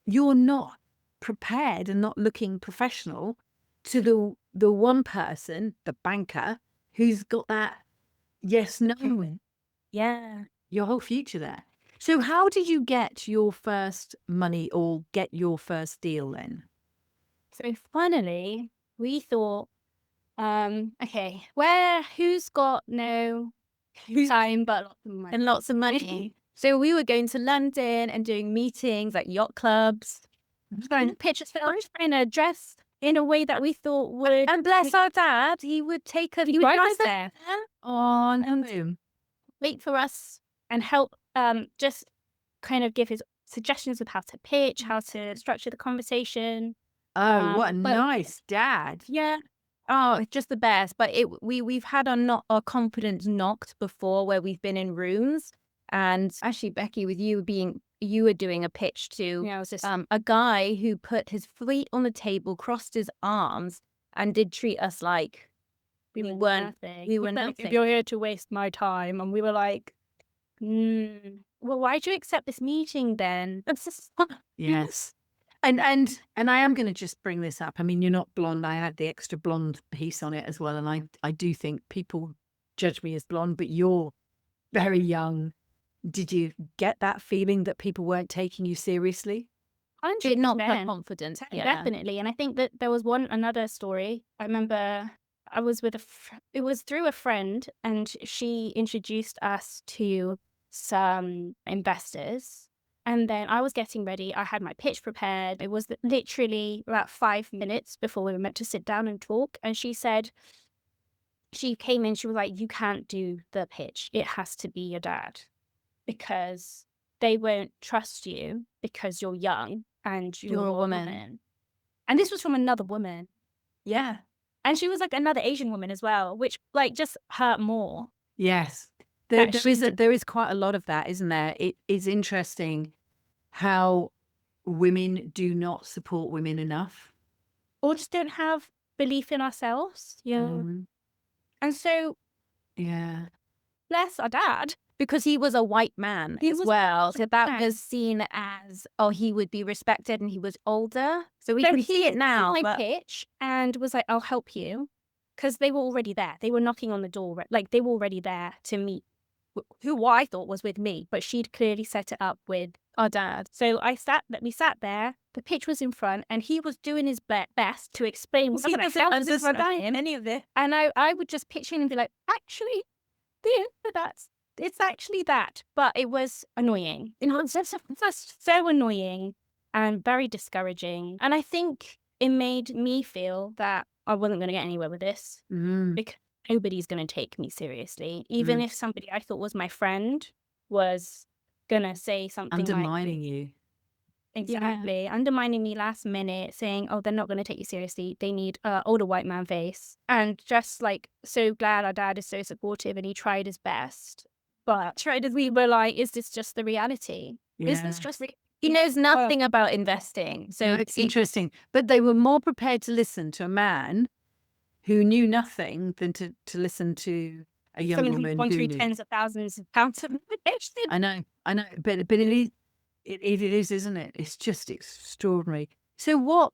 you're not prepared and not looking professional to the one person, the banker, who's got that yes, no, Yeah. your whole future there. So how did you get your first money or get your first deal then? So finally, we thought, okay, who's got no time but lots of money? And lots of money. So we were going to London and doing meetings like yacht clubs. Trying to pitch us, trying to dress in a way that we thought would. And bless our dad, he would take us. He would drive us there, On and wait for us and help just kind of give his suggestions of how to pitch, how to structure the conversation. Oh, what a but- nice dad. Yeah. Oh, it's just the best. But we've had our confidence knocked before where we've been in rooms. And actually, Becky, with you were doing a pitch to Yeah, it was just a guy who put his feet on the table, crossed his arms, and did treat us like we we were weren't. nothing. We were He's like, nothing. if you're here to waste my time, and we were like, well, why'd you accept this meeting then? That's just Yes. And I am going to just bring this up. I mean, you're not blonde. I had the extra blonde piece on it as well. And I do think people judge me as blonde, but you're very young. Did you get that feeling that people weren't taking you seriously? It not that 100%. confident. Yeah. Definitely. And I think that there was another story. I remember I was with it was through a friend, and she introduced us to some investors. And then I was getting ready. I had my pitch prepared. It was literally about 5 minutes before we were meant to sit down and talk. And she said, she came in, she was like, you can't do the pitch. It has to be your dad, because they won't trust you because you're young and you're a a woman. woman. And this was from another woman. Yeah. And she was like another Asian woman as well, which like just hurt more. Yes. That There is quite a lot of that, isn't there? It is interesting how women do not support women enough. Or just don't have belief in ourselves. Yeah. Mhm. And so Yeah. bless our dad. Because he was a white man He as was well. So that man. was seen as, he would be respected and he was older. So we So can he see it now. my But pitch and was like, I'll help you. Because they were already there. They were knocking on the door. Like they were already there to meet who I thought was with me, but she'd clearly set it up with our dad. So we sat there, the pitch was in front, and he was doing his best to explain what He doesn't understand any of it. And I would just pitch in and be like, actually, it's actually that. But it was annoying. It's just so annoying and very discouraging. And I think it made me feel that I wasn't going to get anywhere with this. Mm. Because nobody's going to take me seriously. Even if somebody I thought was my friend was gonna say something like, Undermining you. exactly, undermining me last minute, saying, "Oh, they're not going to take you seriously. They need a older white man face." And just like, so glad our dad is so supportive and he tried his best. But we were like, "Is this just the reality? Is this Yeah. just He knows nothing about investing. So No, it's interesting. But they were more prepared to listen to a man who knew nothing than to listen to a young someone who's woman gone who through knew. tens of thousands of pounds of information?" I know. But it is, isn't it? It's just extraordinary. So what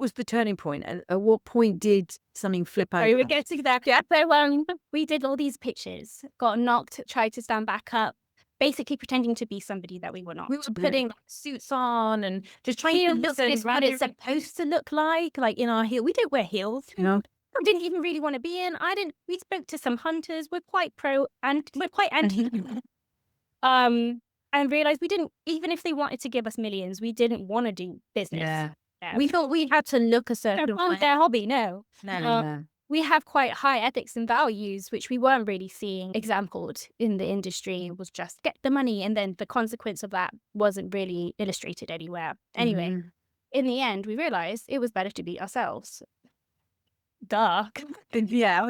was the turning point? At what point did something flip So we were over? getting to that. Yeah. So we did all these pitches, got knocked, tried to stand back up, basically pretending to be somebody that we were not. we were putting like, suits on and just trying to look Heels this what it's supposed to look like in our heel. We don't wear heels. No. I didn't even really want to be in. We spoke to some hunters. We're quite pro and we're quite anti. And realized we didn't, even if they wanted to give us millions, we didn't want to do business. Yeah. We thought we had to look a It certain wasn't way. their hobby, no. No, no. No. We have quite high ethics and values, which we weren't really seeing exampled in the industry. It was just get the money, and then the consequence of that wasn't really illustrated anywhere. Anyway, Mhm. in the end, we realized it was better to be ourselves. Duh. Yeah,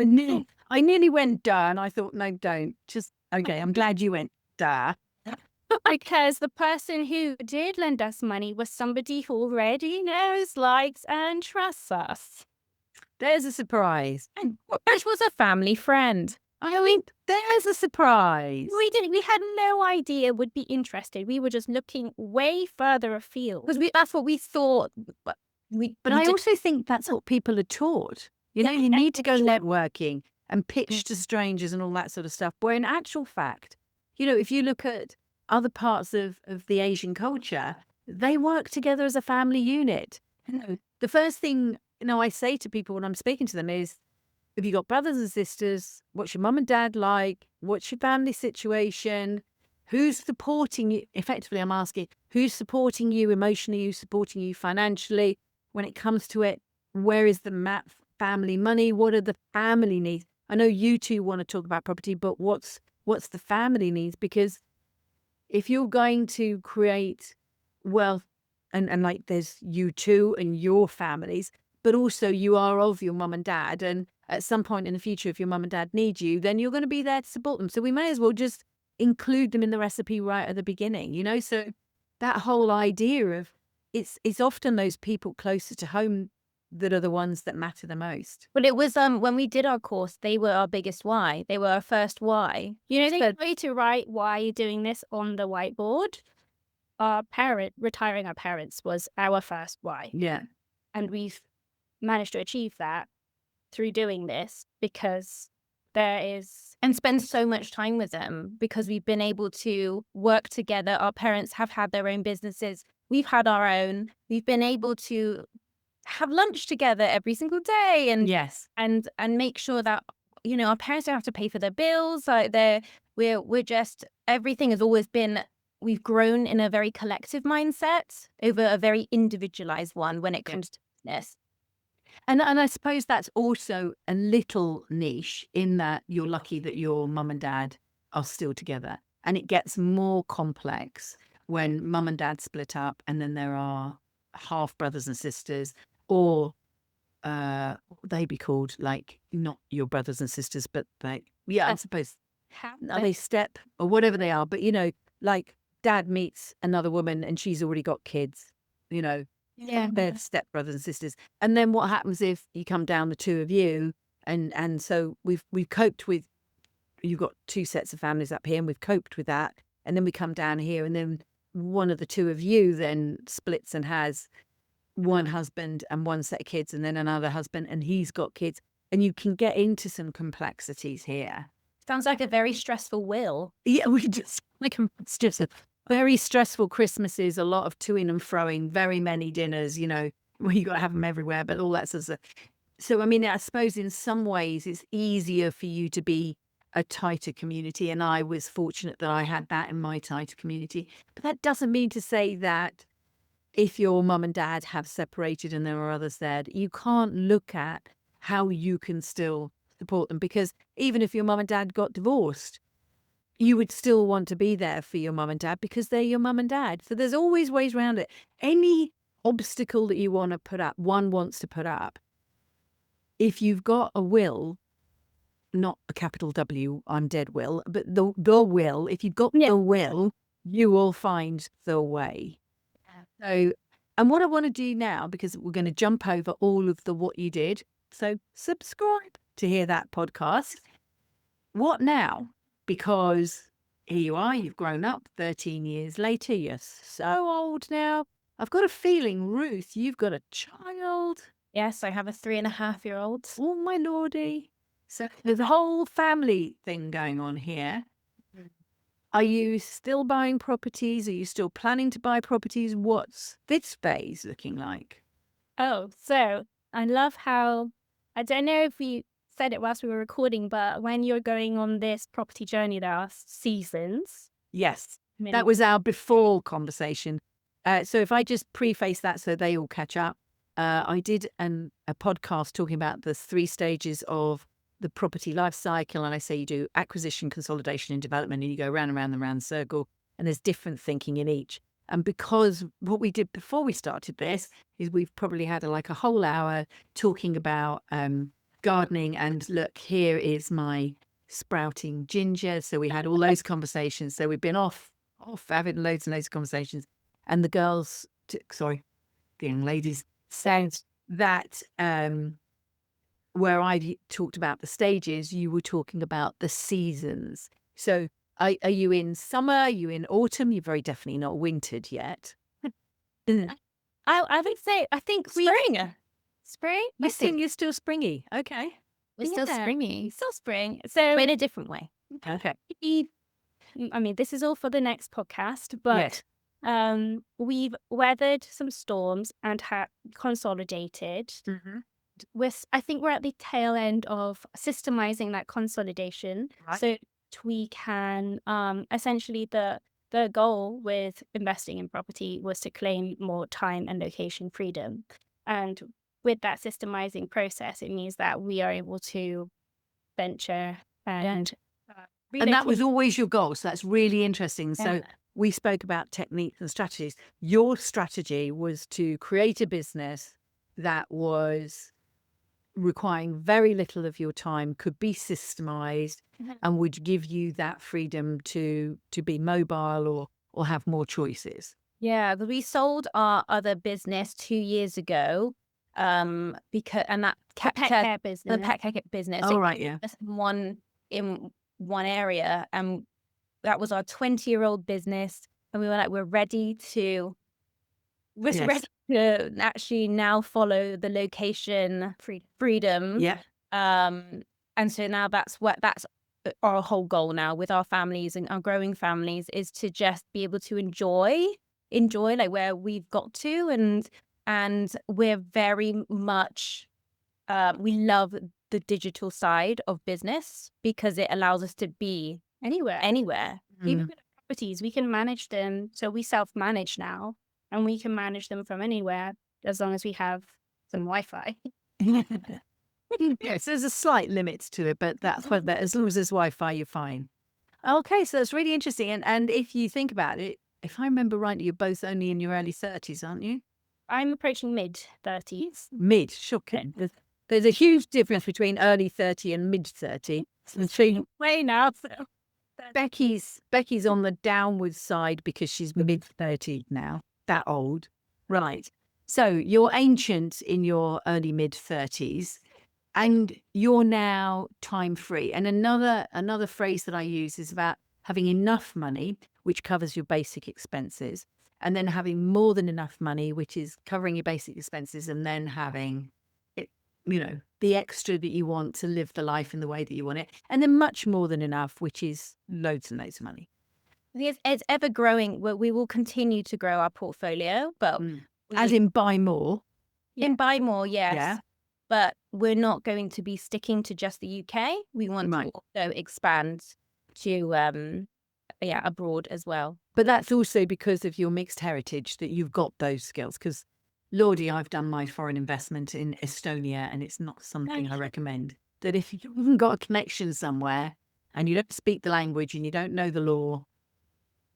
I nearly went duh, and I thought, no, don't. Just okay. I'm glad you went duh. Because the person who did lend us money was somebody who already knows, likes, and trusts us. There's a surprise. And which was a family friend. I mean, there's a surprise. We had no idea would be interested. We were just looking way further afield. Because that's what we thought. But I also think that's what people are taught. You know, you need to go networking and pitch to strangers and all that sort of stuff. Where in actual fact, you know, if you look at other parts of the Asian culture, they work together as a family unit. You know, the first thing, I say to people when I'm speaking to them is, have you got brothers and sisters? What's your mum and dad like? What's your family situation? Who's supporting you? Effectively, I'm asking, who's supporting you emotionally? Who's supporting you financially? When it comes to it, where is the family money? What are the family needs? I know you two want to talk about property, but what's the family needs? Because if you're going to create wealth, and like there's you two and your families, but also you are of your mum and dad, and at some point in the future, if your mum and dad need you, then you're going to be there to support them. So we may as well just include them in the recipe right at the beginning, So that whole idea of it's often those people closer to home that are the ones that matter the most. But it was when we did our course, they were our biggest why. They were our first why. They said- try to write why you're doing this on the whiteboard. Retiring our parents was our first why. Yeah. And we've managed to achieve that through doing this because there is... And spend so much time with them because we've been able to work together. Our parents have had their own businesses. We've had our own. We've been able to have lunch together every single day and Yes. and make sure that our parents don't have to pay for their bills. Like we're just, everything has always been, we've grown in a very collective mindset over a very individualized one when it comes to business. And I suppose that's also a little niche in that you're lucky that your mum and dad are still together. And it gets more complex when mum and dad split up and then there are half brothers and sisters, or what would they be called? Like, not your brothers and sisters, but I suppose, are they step or whatever they are? But, like dad meets another woman and she's already got kids, Yeah. they're step brothers and sisters. And then what happens if you come down the two of you? And so we've coped with, you've got two sets of families up here and we've coped with that. And then we come down here and then one of the two of you then splits and has one husband and one set of kids and then another husband and he's got kids. And you can get into some complexities here. Sounds like a very stressful will. Yeah, it's just a very stressful Christmases, a lot of toing and froing, very many dinners, where you got to have them everywhere, but all that sort of stuff. So, I mean, I suppose in some ways it's easier for you to be a tighter community. And I was fortunate that I had that in my tighter community. But that doesn't mean to say that if your mum and dad have separated and there are others there, you can't look at how you can still support them. Because even if your mum and dad got divorced, you would still want to be there for your mum and dad because they're your mum and dad. So there's always ways around it. Any obstacle that you want to put up, one wants to put up, if you've got a will, not a capital W, I'm dead will, but the will, if you've got the will, you will find the way. So, and what I want to do now, because we're going to jump over all of the what you did. So subscribe to hear that podcast. What now? Because here you are, you've grown up 13 years later. You're so old now. I've got a feeling, Ruth, you've got a child. Yes, I have a 3.5-year-old. Oh, my lordy. So there's a whole family thing going on here. Are you still buying properties? Are you still planning to buy properties? What's this phase looking like? Oh, so I love how, I don't know if we said it whilst we were recording, but when you're going on this property journey, there are seasons. Yes, that was our before conversation. So if I just preface that so they all catch up, I did a podcast talking about the 3 stages of the property life cycle. And I say you do acquisition, consolidation, and development, and you go round and round and round the circle. And there's different thinking in each. And because what we did before we started this is we've probably had a whole hour talking about gardening. And look, here is my sprouting ginger. So we had all those conversations. So we've been off having loads and loads of conversations. And the girls, the young ladies, said that where I talked about the stages, you were talking about the seasons. So are you in summer? Are you in autumn? You're very definitely not wintered yet. I would say, I think Spring. You think you're still springy. Okay. We're still Yeah. springy. Still spring. So But in a different way. Okay. I mean, this is all for the next podcast, but we've weathered some storms and consolidated. I think we're at the tail end of systemizing that consolidation, Right. so we can essentially the goal with investing in property was to claim more time and location freedom, and with that systemizing process, it means that we are able to venture and And that was always your goal. So that's really interesting. So we spoke about techniques and strategies. Your strategy was to create a business that was requiring very little of your time, could be systemized, and would give you that freedom to be mobile or have more choices. Yeah, we sold our other business 2 years ago. Because that pet care business. the pet care business. Oh, right, yeah. Just in one area, and that was our 20-year-old business, and we were like, we're ready to actually now follow the location freedom. Yeah. And so now that's our whole goal now with our families and our growing families, is to just be able to enjoy like where we've got to, and we're very much we love the digital side of business because it allows us to be anywhere. Even with properties, we can manage them. So we self-manage now, and we can manage them from anywhere as long as we have some Wi-Fi. Yes, there's a slight limit to it, but that's what as long as there's Wi-Fi, you're fine. Okay, so that's really interesting. And if you think about it, if I remember rightly, you're both only in your early 30s, aren't you? I'm approaching mid-30s. Mid, shocking. There's a huge difference between early 30 and mid 30. Way now. So. Becky's on the downward side because she's mid 30 now, that old. Right. So you're ancient in your early mid 30s and you're now time free. And another phrase that I use is about having enough money, which covers your basic expenses, and then having more than enough money, which is covering your basic expenses, and then having the extra that you want to live the life in the way that you want it, and then much more than enough, which is loads and loads of money. I think it's ever growing. We will continue to grow our portfolio, but as in buy more. Buy more, yes. Yeah. But we're not going to be sticking to just the UK. We want to also expand to abroad as well. But that's also because of your mixed heritage that you've got those skills. Because Lordy, I've done my foreign investment in Estonia, and it's not something I recommend. That if you haven't got a connection somewhere, and you don't speak the language and you don't know the law,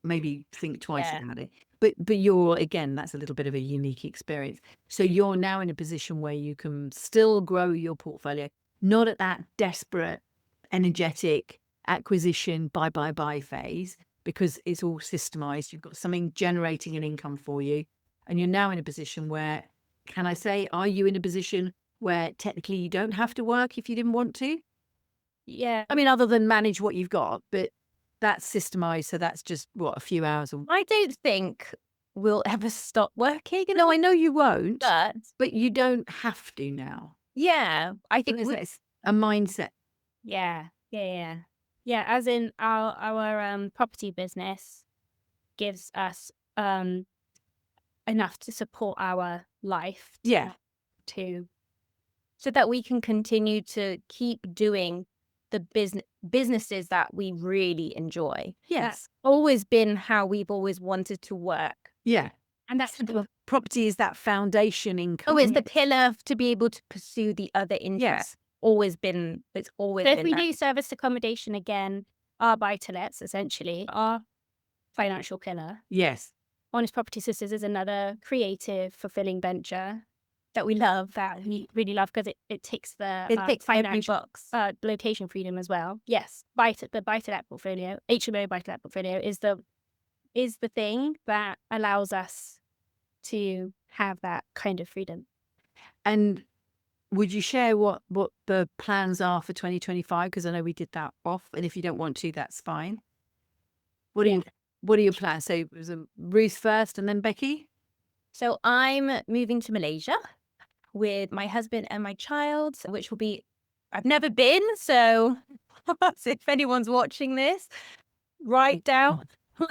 maybe think twice Yeah. about it. But you're, again, that's a little bit of a unique experience. So you're now in a position where you can still grow your portfolio, not at that desperate, energetic acquisition, buy phase, because it's all systemized. You've got something generating an income for you. And you're now in a position where, can I say, are you in a position where technically you don't have to work if you didn't want to? Yeah. I mean, other than manage what you've got, but that's systemized. So that's just what, a few hours. I don't think we'll ever stop working. No, I know you won't, But but you don't have to now. yeah, I think It's a mindset. Yeah. As in our property business gives us enough to support our life. Yeah. So that we can continue to keep doing the businesses that we really enjoy. Yes. That's always been how we've always wanted to work. Yeah. And that's The property is that foundation income. Oh, it's the pillar to be able to pursue the other interests. Yes. It's always so been if we that. do service accommodation again, our buy-to-lets essentially are financial pillar. Yes. Honest Property Sisters is another creative, fulfilling venture that we love, that we really love, because it takes the It takes every financial box. location freedom as well. Yes, the buy-to-let portfolio, HMO buy-to-let portfolio is the thing that allows us to have that kind of freedom. And would you share what the plans are for 2025? Because I know we did that off, and if you don't want to, that's fine. What are your plans? So it was Ruth first and then Becky? So I'm moving to Malaysia with my husband and my child, which will be, I've never been, so if anyone's watching this, write down,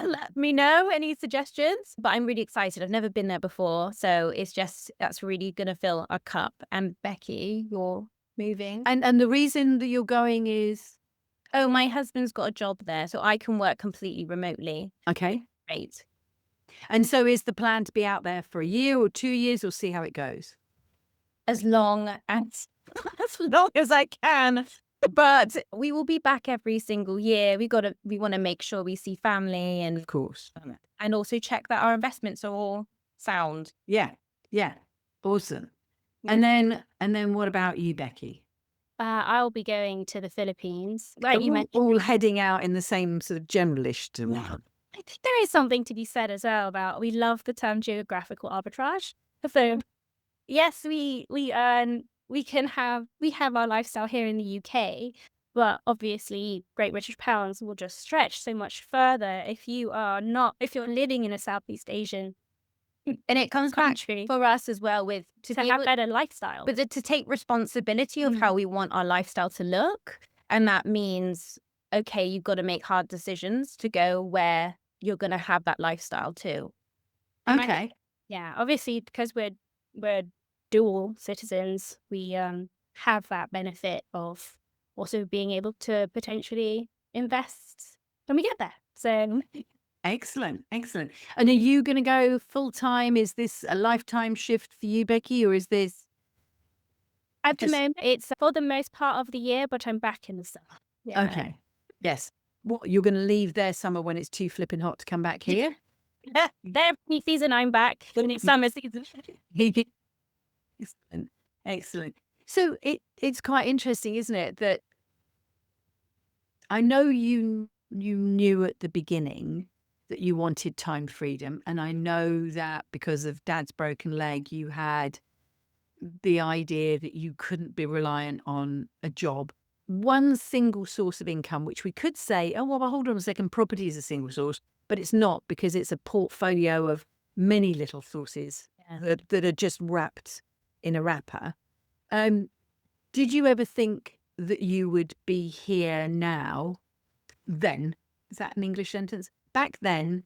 let me know any suggestions. But I'm really excited. I've never been there before, so that's really going to fill a cup. And Becky, you're moving. And the reason that you're going is? Oh, my husband's got a job there, so I can work completely remotely. Okay. Great. And so is the plan to be out there for a year or 2 years, or see how it goes? As long as I can. But we will be back every single year. We want to make sure we see family, and Of course. also check that our investments are all sound. Yeah. Awesome. Yeah. And then what about you, Becky? I'll be going to the Philippines. Like you mentioned, All heading out in the same sort of generalist. I think there is something to be said as well about, we love the term geographical arbitrage. So yes, we have our lifestyle here in the UK, but obviously Great British pounds will just stretch so much further if you're living in a Southeast Asian And it comes back country for us as well with to have better lifestyle. but to take responsibility of how we want our lifestyle to look. And that means, okay, you've got to make hard decisions to go where you're going to have that lifestyle too. Okay. Yeah, obviously, because we're dual citizens, we have that benefit of also being able to potentially invest when we get there. So Excellent. And are you going to go full time? Is this a lifetime shift for you, Becky, or is this? at the moment, it's for the most part of the year, but I'm back in the summer. Yeah. Okay. Yes. What, you're going to leave their summer when it's too flipping hot to come back here? Their season, I'm back. When it's summer season. Excellent. So it's quite interesting, isn't it, that I know you knew at the beginning that you wanted time freedom, and I know that because of Dad's broken leg, you had the idea that you couldn't be reliant on a job, one single source of income, which we could say, oh, well, hold on a second, property is a single source, but it's not, because it's a portfolio of many little sources that are just wrapped in a wrapper. Did you ever think that you would be here now? Then, is that an English sentence? Back then,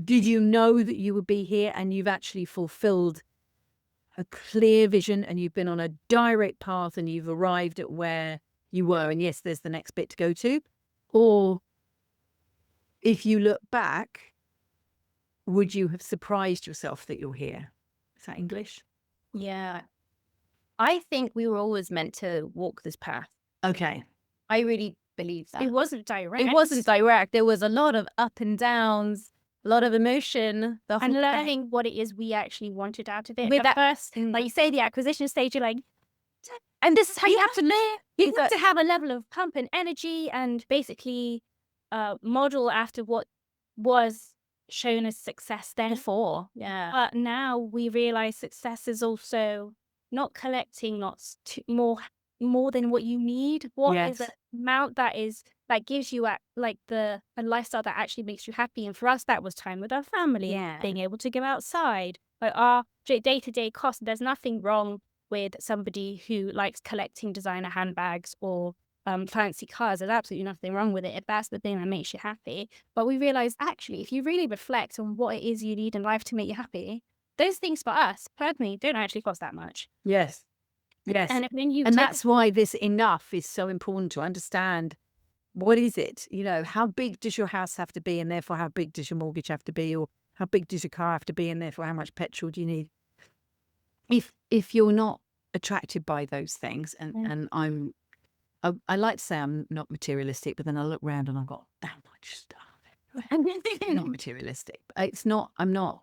did you know that you would be here, and you've actually fulfilled a clear vision, and you've been on a direct path, and you've arrived at where you were, and yes, there's the next bit to go to? Or if you look back, would you have surprised yourself that you're here? Is that English? Yeah. I think we were always meant to walk this path. Okay. I really believe that. It wasn't direct. It wasn't direct. There was a lot of up and downs, a lot of emotion. The And whole learning what it is we actually wanted out of it. With At that- first, like you say, the acquisition stage, you're like, and this is how you have to live. you have to have a level of pump and energy and basically model after what was shown as success then. Before, yeah. But now we realize success is also not collecting lots more than what you need. What is Yes. the amount that gives you a lifestyle that actually makes you happy? And for us, that was time with our family, Yeah. being able to go outside. Like our day-to-day cost, there's nothing wrong with somebody who likes collecting designer handbags or fancy cars. There's absolutely nothing wrong with it if that's the thing that makes you happy. But we realized actually, if you really reflect on what it is you need in life to make you happy, those things for us personally don't actually cost that much. Yes. Yes. And then you And take- that's why this enough is so important to understand. What is it? How big does your house have to be, and therefore how big does your mortgage have to be, or how big does your car have to be, and therefore how much petrol do you need? If you're not attracted by those things, and I like to say I'm not materialistic, but then I look around and I've got that much stuff. I'm not materialistic. It's not. I'm not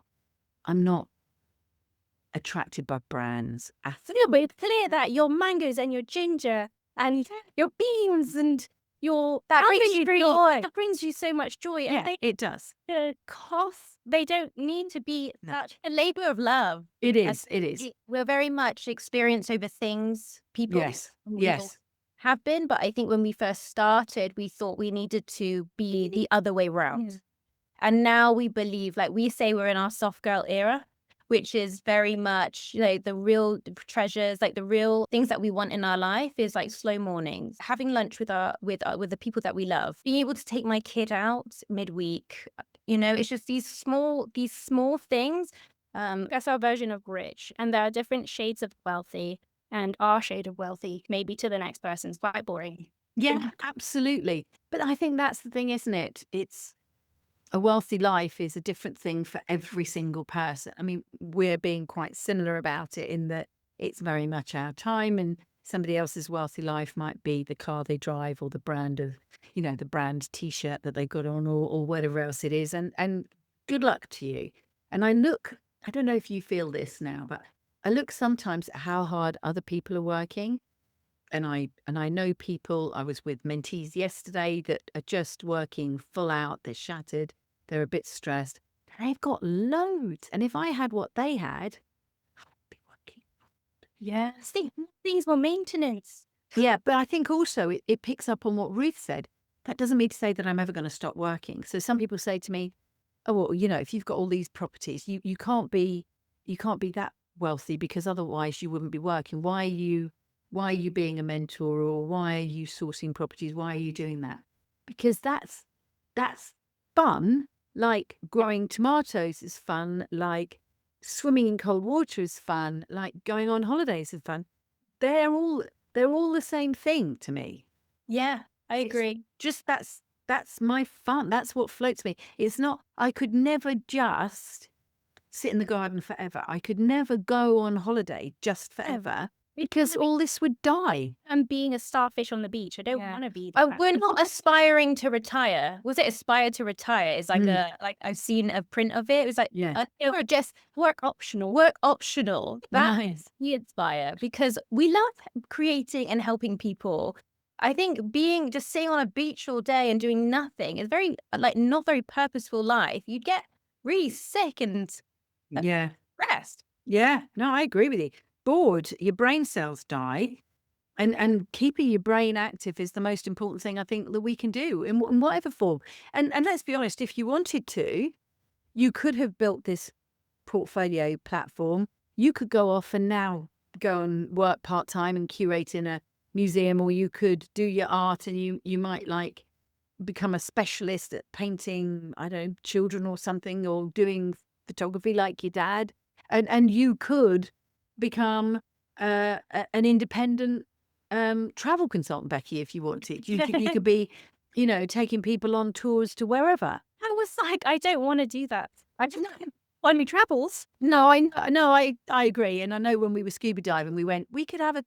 attracted by brands. Yeah, but it's clear that your mangoes and your ginger and your beans and your That brings you almond joy. that brings you so much joy. Yeah, And it does. the costs, they don't need to be No. that. A labor of love. It is. It is. We're very much experience over things, people. Yes. and Yes. people have been, but I think when we first started, we thought we needed to be the other way round. Yeah. And now we believe, like we say, we're in our soft girl era, which is very much like the real treasures, like the real things that we want in our life is like slow mornings, having lunch with the people that we love, being able to take my kid out midweek. It's just these small things. That's our version of rich. And there are different shades of wealthy. And our shade of wealthy, maybe to the next person's quite boring. Yeah, absolutely. But I think that's the thing, isn't it? It's a wealthy life is a different thing for every single person. I mean, we're being quite similar about it in that it's very much our time, and somebody else's wealthy life might be the car they drive or the brand of, the brand T-shirt that they got on, or whatever else it is. And good luck to you. And I don't know if you feel this now, but I look sometimes at how hard other people are working. And I know people, I was with mentees yesterday that are just working full out. They're shattered. They're a bit stressed. They've got loads. And if I had what they had, I would be working. Yeah. Things were maintenance. Yeah, but I think also it picks up on what Ruth said. That doesn't mean to say that I'm ever going to stop working. So some people say to me, oh, well, if you've got all these properties, you can't be that wealthy because otherwise you wouldn't be working. Why are you being a mentor, or why are you sourcing properties? Why are you doing that? Because that's fun. Like growing tomatoes is fun. Like swimming in cold water is fun. Like going on holidays is fun. They're all the same thing to me. Yeah, I agree. Just that's my fun. That's what floats me. It's not. I could never just sit in the garden forever. I could never go on holiday just forever because all this would die. I'm being a starfish on the beach. I don't Yeah. want to be Oh, that. we're not aspiring to retire. Was it aspire to retire? It's like I've seen a print of it. It was like, Yeah. or just Work optional. work optional. That Nice. we aspire because we love creating and helping people. I think just sitting on a beach all day and doing nothing is very not very purposeful life. You'd get really sick and Yeah. stressed. Yeah. No, I agree with you. Bored, your brain cells die. And keeping your brain active is the most important thing I think that we can do in whatever form. And let's be honest, if you wanted to, you could have built this portfolio platform. You could go off and now go and work part-time and curate in a museum, or you could do your art, and you might become a specialist at painting, I don't know, children or something, or doing photography like your dad. And you could become an independent travel consultant, Becky, if you wanted. You could be, taking people on tours to wherever. I was like, I don't want to do that. I don't want me travels. No, I agree. And I know when we were scuba diving, we went, we could have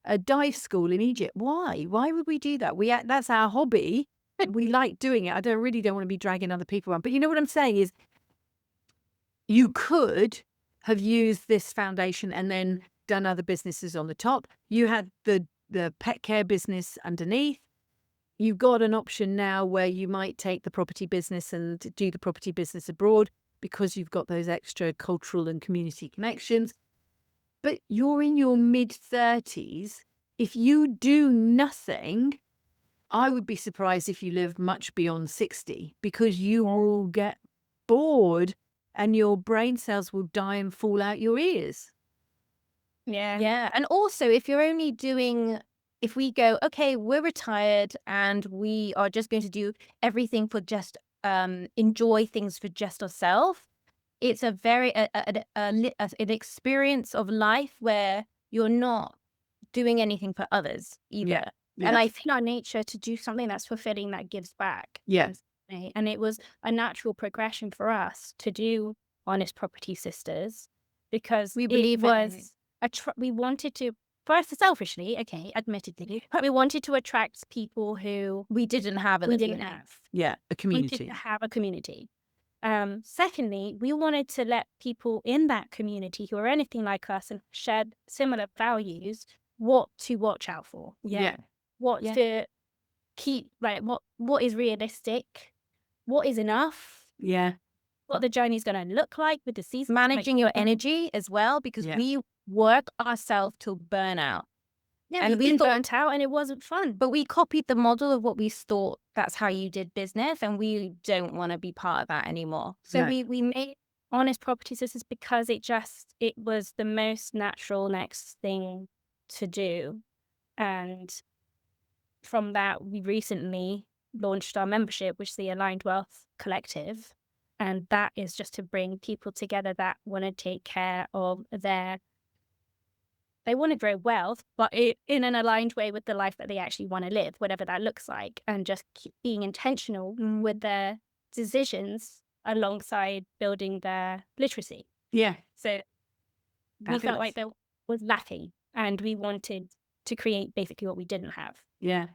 a dive school in Egypt. Why? Why would we do that? That's our hobby. We like doing it. I really don't want to be dragging other people around. But you know what I'm saying is, you could have used this foundation and then done other businesses on the top. You had the pet care business underneath. You've got an option now where you might take the property business and do the property business abroad because you've got those extra cultural and community connections. But you're in your mid-30s. If you do nothing, I would be surprised if you live much beyond 60, because you will get bored and your brain cells will die and fall out your ears. Yeah. Yeah. And also, if you're only doing, if we go, okay, we're retired and we are just going to do everything for just enjoy things for just ourselves, it's a very an experience of life where you're not doing anything for others either. Yeah. And I think our nature to do something that's fulfilling, that gives back. Yes. And it was a natural progression for us to do Honest Property Sisters, because We believe it in was we wanted to, first selfishly, okay, admittedly, we wanted to attract people who we didn't have. we didn't have. Yeah. A We community. wanted to have a community. Secondly, we wanted to let people in that community who are anything like us and shared similar values what to watch out for. Yeah. What Yeah. to keep, like what is realistic, what is enough, Yeah. what the journey's going to look like with the season. Managing your energy as well, because Yeah. we work ourselves till burnout. Yeah, and we we thought- burnt out and it wasn't fun. But we copied the model of what we thought that's how you did business, and we don't want to be part of that anymore. So No. we made Honest Property Sisters because it was the most natural next thing to do. And from that, we recently launched our membership, which is the Aligned Wealth Collective. And that is just to bring people together that want to take care of they want to grow wealth, but in an aligned way with the life that they actually want to live, whatever that looks like, and just keep being intentional with their decisions alongside building their literacy. Yeah. So we felt Fabulous. like there was lacking, and we wanted to create basically what we didn't have. Yeah.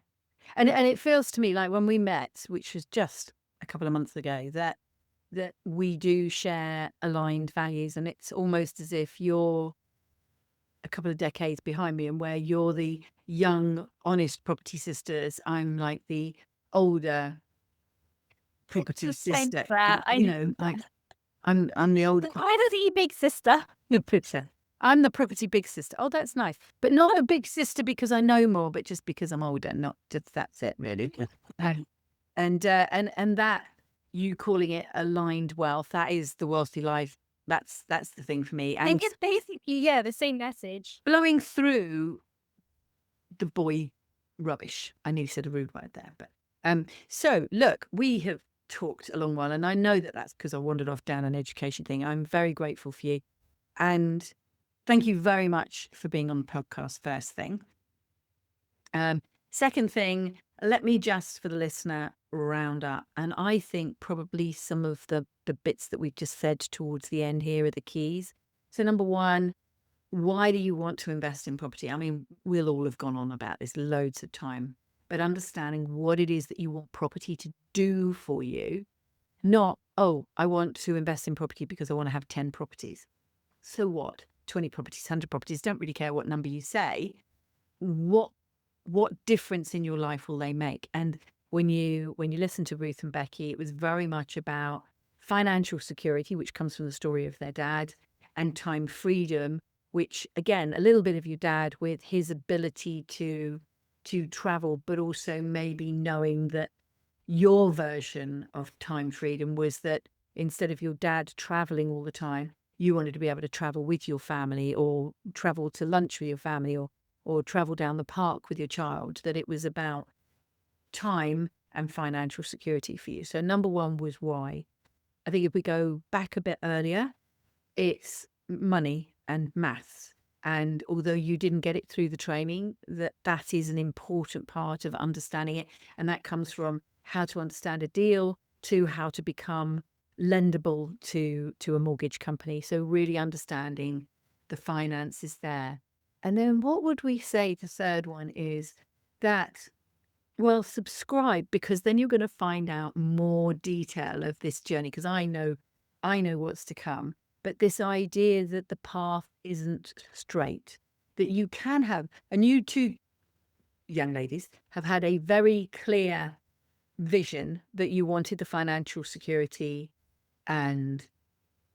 And it feels to me like when we met, which was just a couple of months ago, that we do share aligned values, and it's almost as if you're a couple of decades behind me, and where you're the young, honest property sisters, I'm like the older property Just saying sister. that, I You know know, like I'm the older. Why does he big sister? I'm the property big sister. Oh, that's nice. But not a big sister because I know more, but just because I'm older. Not just that's it, really. And that, you calling it aligned wealth, that is the wealthy life. That's the thing for me. I And think it's basically, the same message. blowing through the boy rubbish. I nearly said a rude word there, but so look, we have talked a long while, and I know that that's because I wandered off down an education thing. I'm very grateful for you, and thank you very much for being on the podcast. First thing. Second thing, let me just, for the listener, round up. And I think probably some of the bits that we've just said towards the end here are the keys. So number one, why do you want to invest in property? I mean, we'll all have gone on about this loads of time, but understanding what it is that you want property to do for you, not, oh, I want to invest in property because I want to have 10 properties. So what? 20 properties, 100 properties, don't really care what number you say. What difference in your life will they make? And when you listen to Ruth and Becky, it was very much about financial security, which comes from the story of their dad, and time freedom, which, again, a little bit of your dad with his ability to travel, but also maybe knowing that your version of time freedom was that instead of your dad traveling all the time, you wanted to be able to travel with your family, or travel to lunch with your family, or travel down the park with your child, that it was about time and financial security for you. So number one was why. I think if we go back a bit earlier, it's money and maths. And although you didn't get it through the training, that is an important part of understanding it. And that comes from how to understand a deal to how to become lendable to a mortgage company. So really understanding the finances there. And then what would we say the third one is that, well, subscribe, because then you're going to find out more detail of this journey, because I know what's to come. But this idea that the path isn't straight, that you can have, and you two young ladies have had a very clear vision that you wanted the financial security and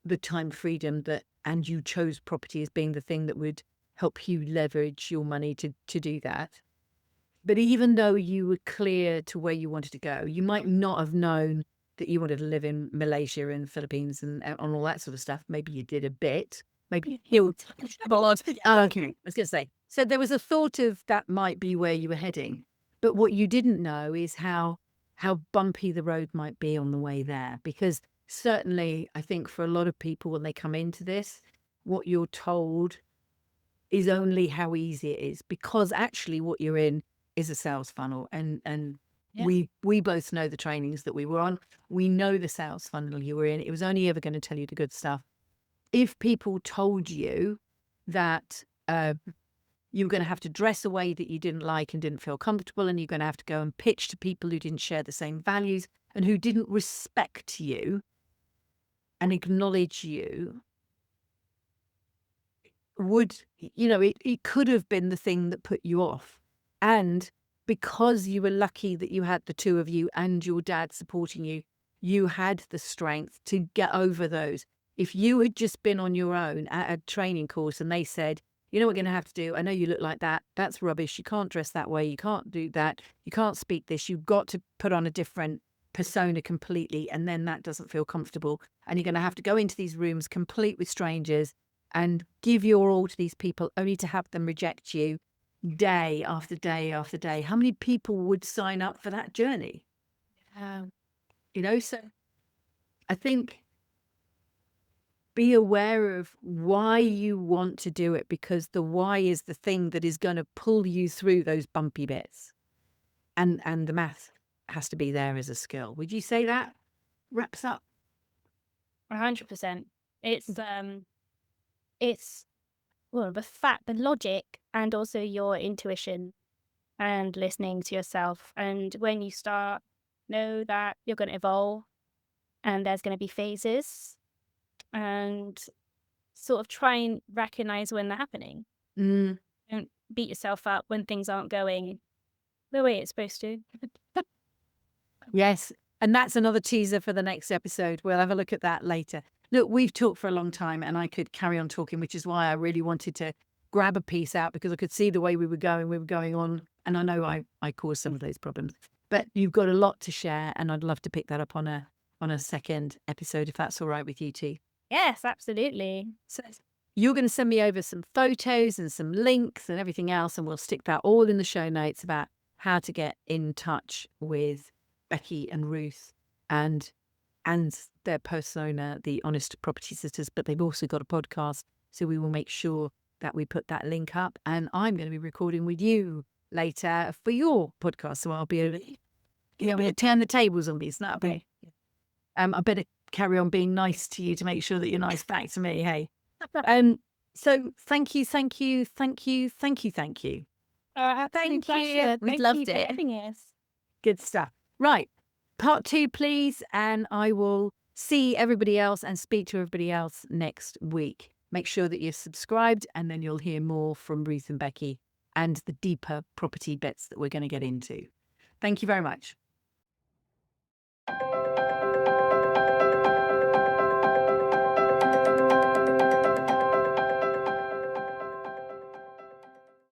the time freedom, that, and you chose property as being the thing that would help you leverage your money to do that. But even though you were clear to where you wanted to go, you might not have known that you wanted to live in Malaysia and Philippines and all that sort of stuff. Maybe you did a bit. Maybe you have a lot. Oh, okay. I was going to say. So there was a thought of that might be where you were heading. But what you didn't know is how bumpy the road might be on the way there. Because certainly, I think for a lot of people, when they come into this, what you're told is only how easy it is, because actually what you're in is a sales funnel. And Yeah. we both know the trainings that we were on. We know the sales funnel you were in. It was only ever going to tell you the good stuff. If people told you that you were going to have to dress a way that you didn't like and didn't feel comfortable, and you're going to have to go and pitch to people who didn't share the same values and who didn't respect you and acknowledge you, it could have been the thing that put you off. And because you were lucky that you had the two of you and your dad supporting you, you had the strength to get over those. If you had just been on your own at a training course and they said, you know what we're going to have to do? I know you look like that. That's rubbish. You can't dress that way. You can't do that. You can't speak this. You've got to put on a different persona completely. And then that doesn't feel comfortable. And you're going to have to go into these rooms complete with strangers and give your all to these people only to have them reject you day after day after day. How many people would sign up for that journey? So I think be aware of why you want to do it, because the why is the thing that is going to pull you through those bumpy bits. And the math has to be there as a skill. Would you say that wraps up? 100%. It's well, the logic, and also your intuition and listening to yourself. And when you start, know that you're going to evolve and there's going to be phases, and sort of try and recognize when they're happening. Mm. Don't beat yourself up when things aren't going the way it's supposed to. Yes. And that's another teaser for the next episode. We'll have a look at that later. Look, we've talked for a long time and I could carry on talking, which is why I really wanted to grab a piece out, because I could see the way we were going on. And I know I caused some of those problems. But you've got a lot to share, and I'd love to pick that up on a second episode, if that's all right with you two. Yes, absolutely. So you're going to send me over some photos and some links and everything else, and we'll stick that all in the show notes about how to get in touch with Becky and Ruth and their persona, the Honest Property Sisters. But they've also got a podcast, so we will make sure that we put that link up. And I'm going to be recording with you later for your podcast, so I'll be able to turn the tables on these. That'll be. I better carry on being nice to you to make sure that you're nice back to me. Hey. So thank you. Thank you. We've loved it. Good stuff. Right. Part 2, please. And I will see everybody else and speak to everybody else next week. Make sure that you're subscribed, and then you'll hear more from Ruth and Becky and the deeper property bits that we're going to get into. Thank you very much.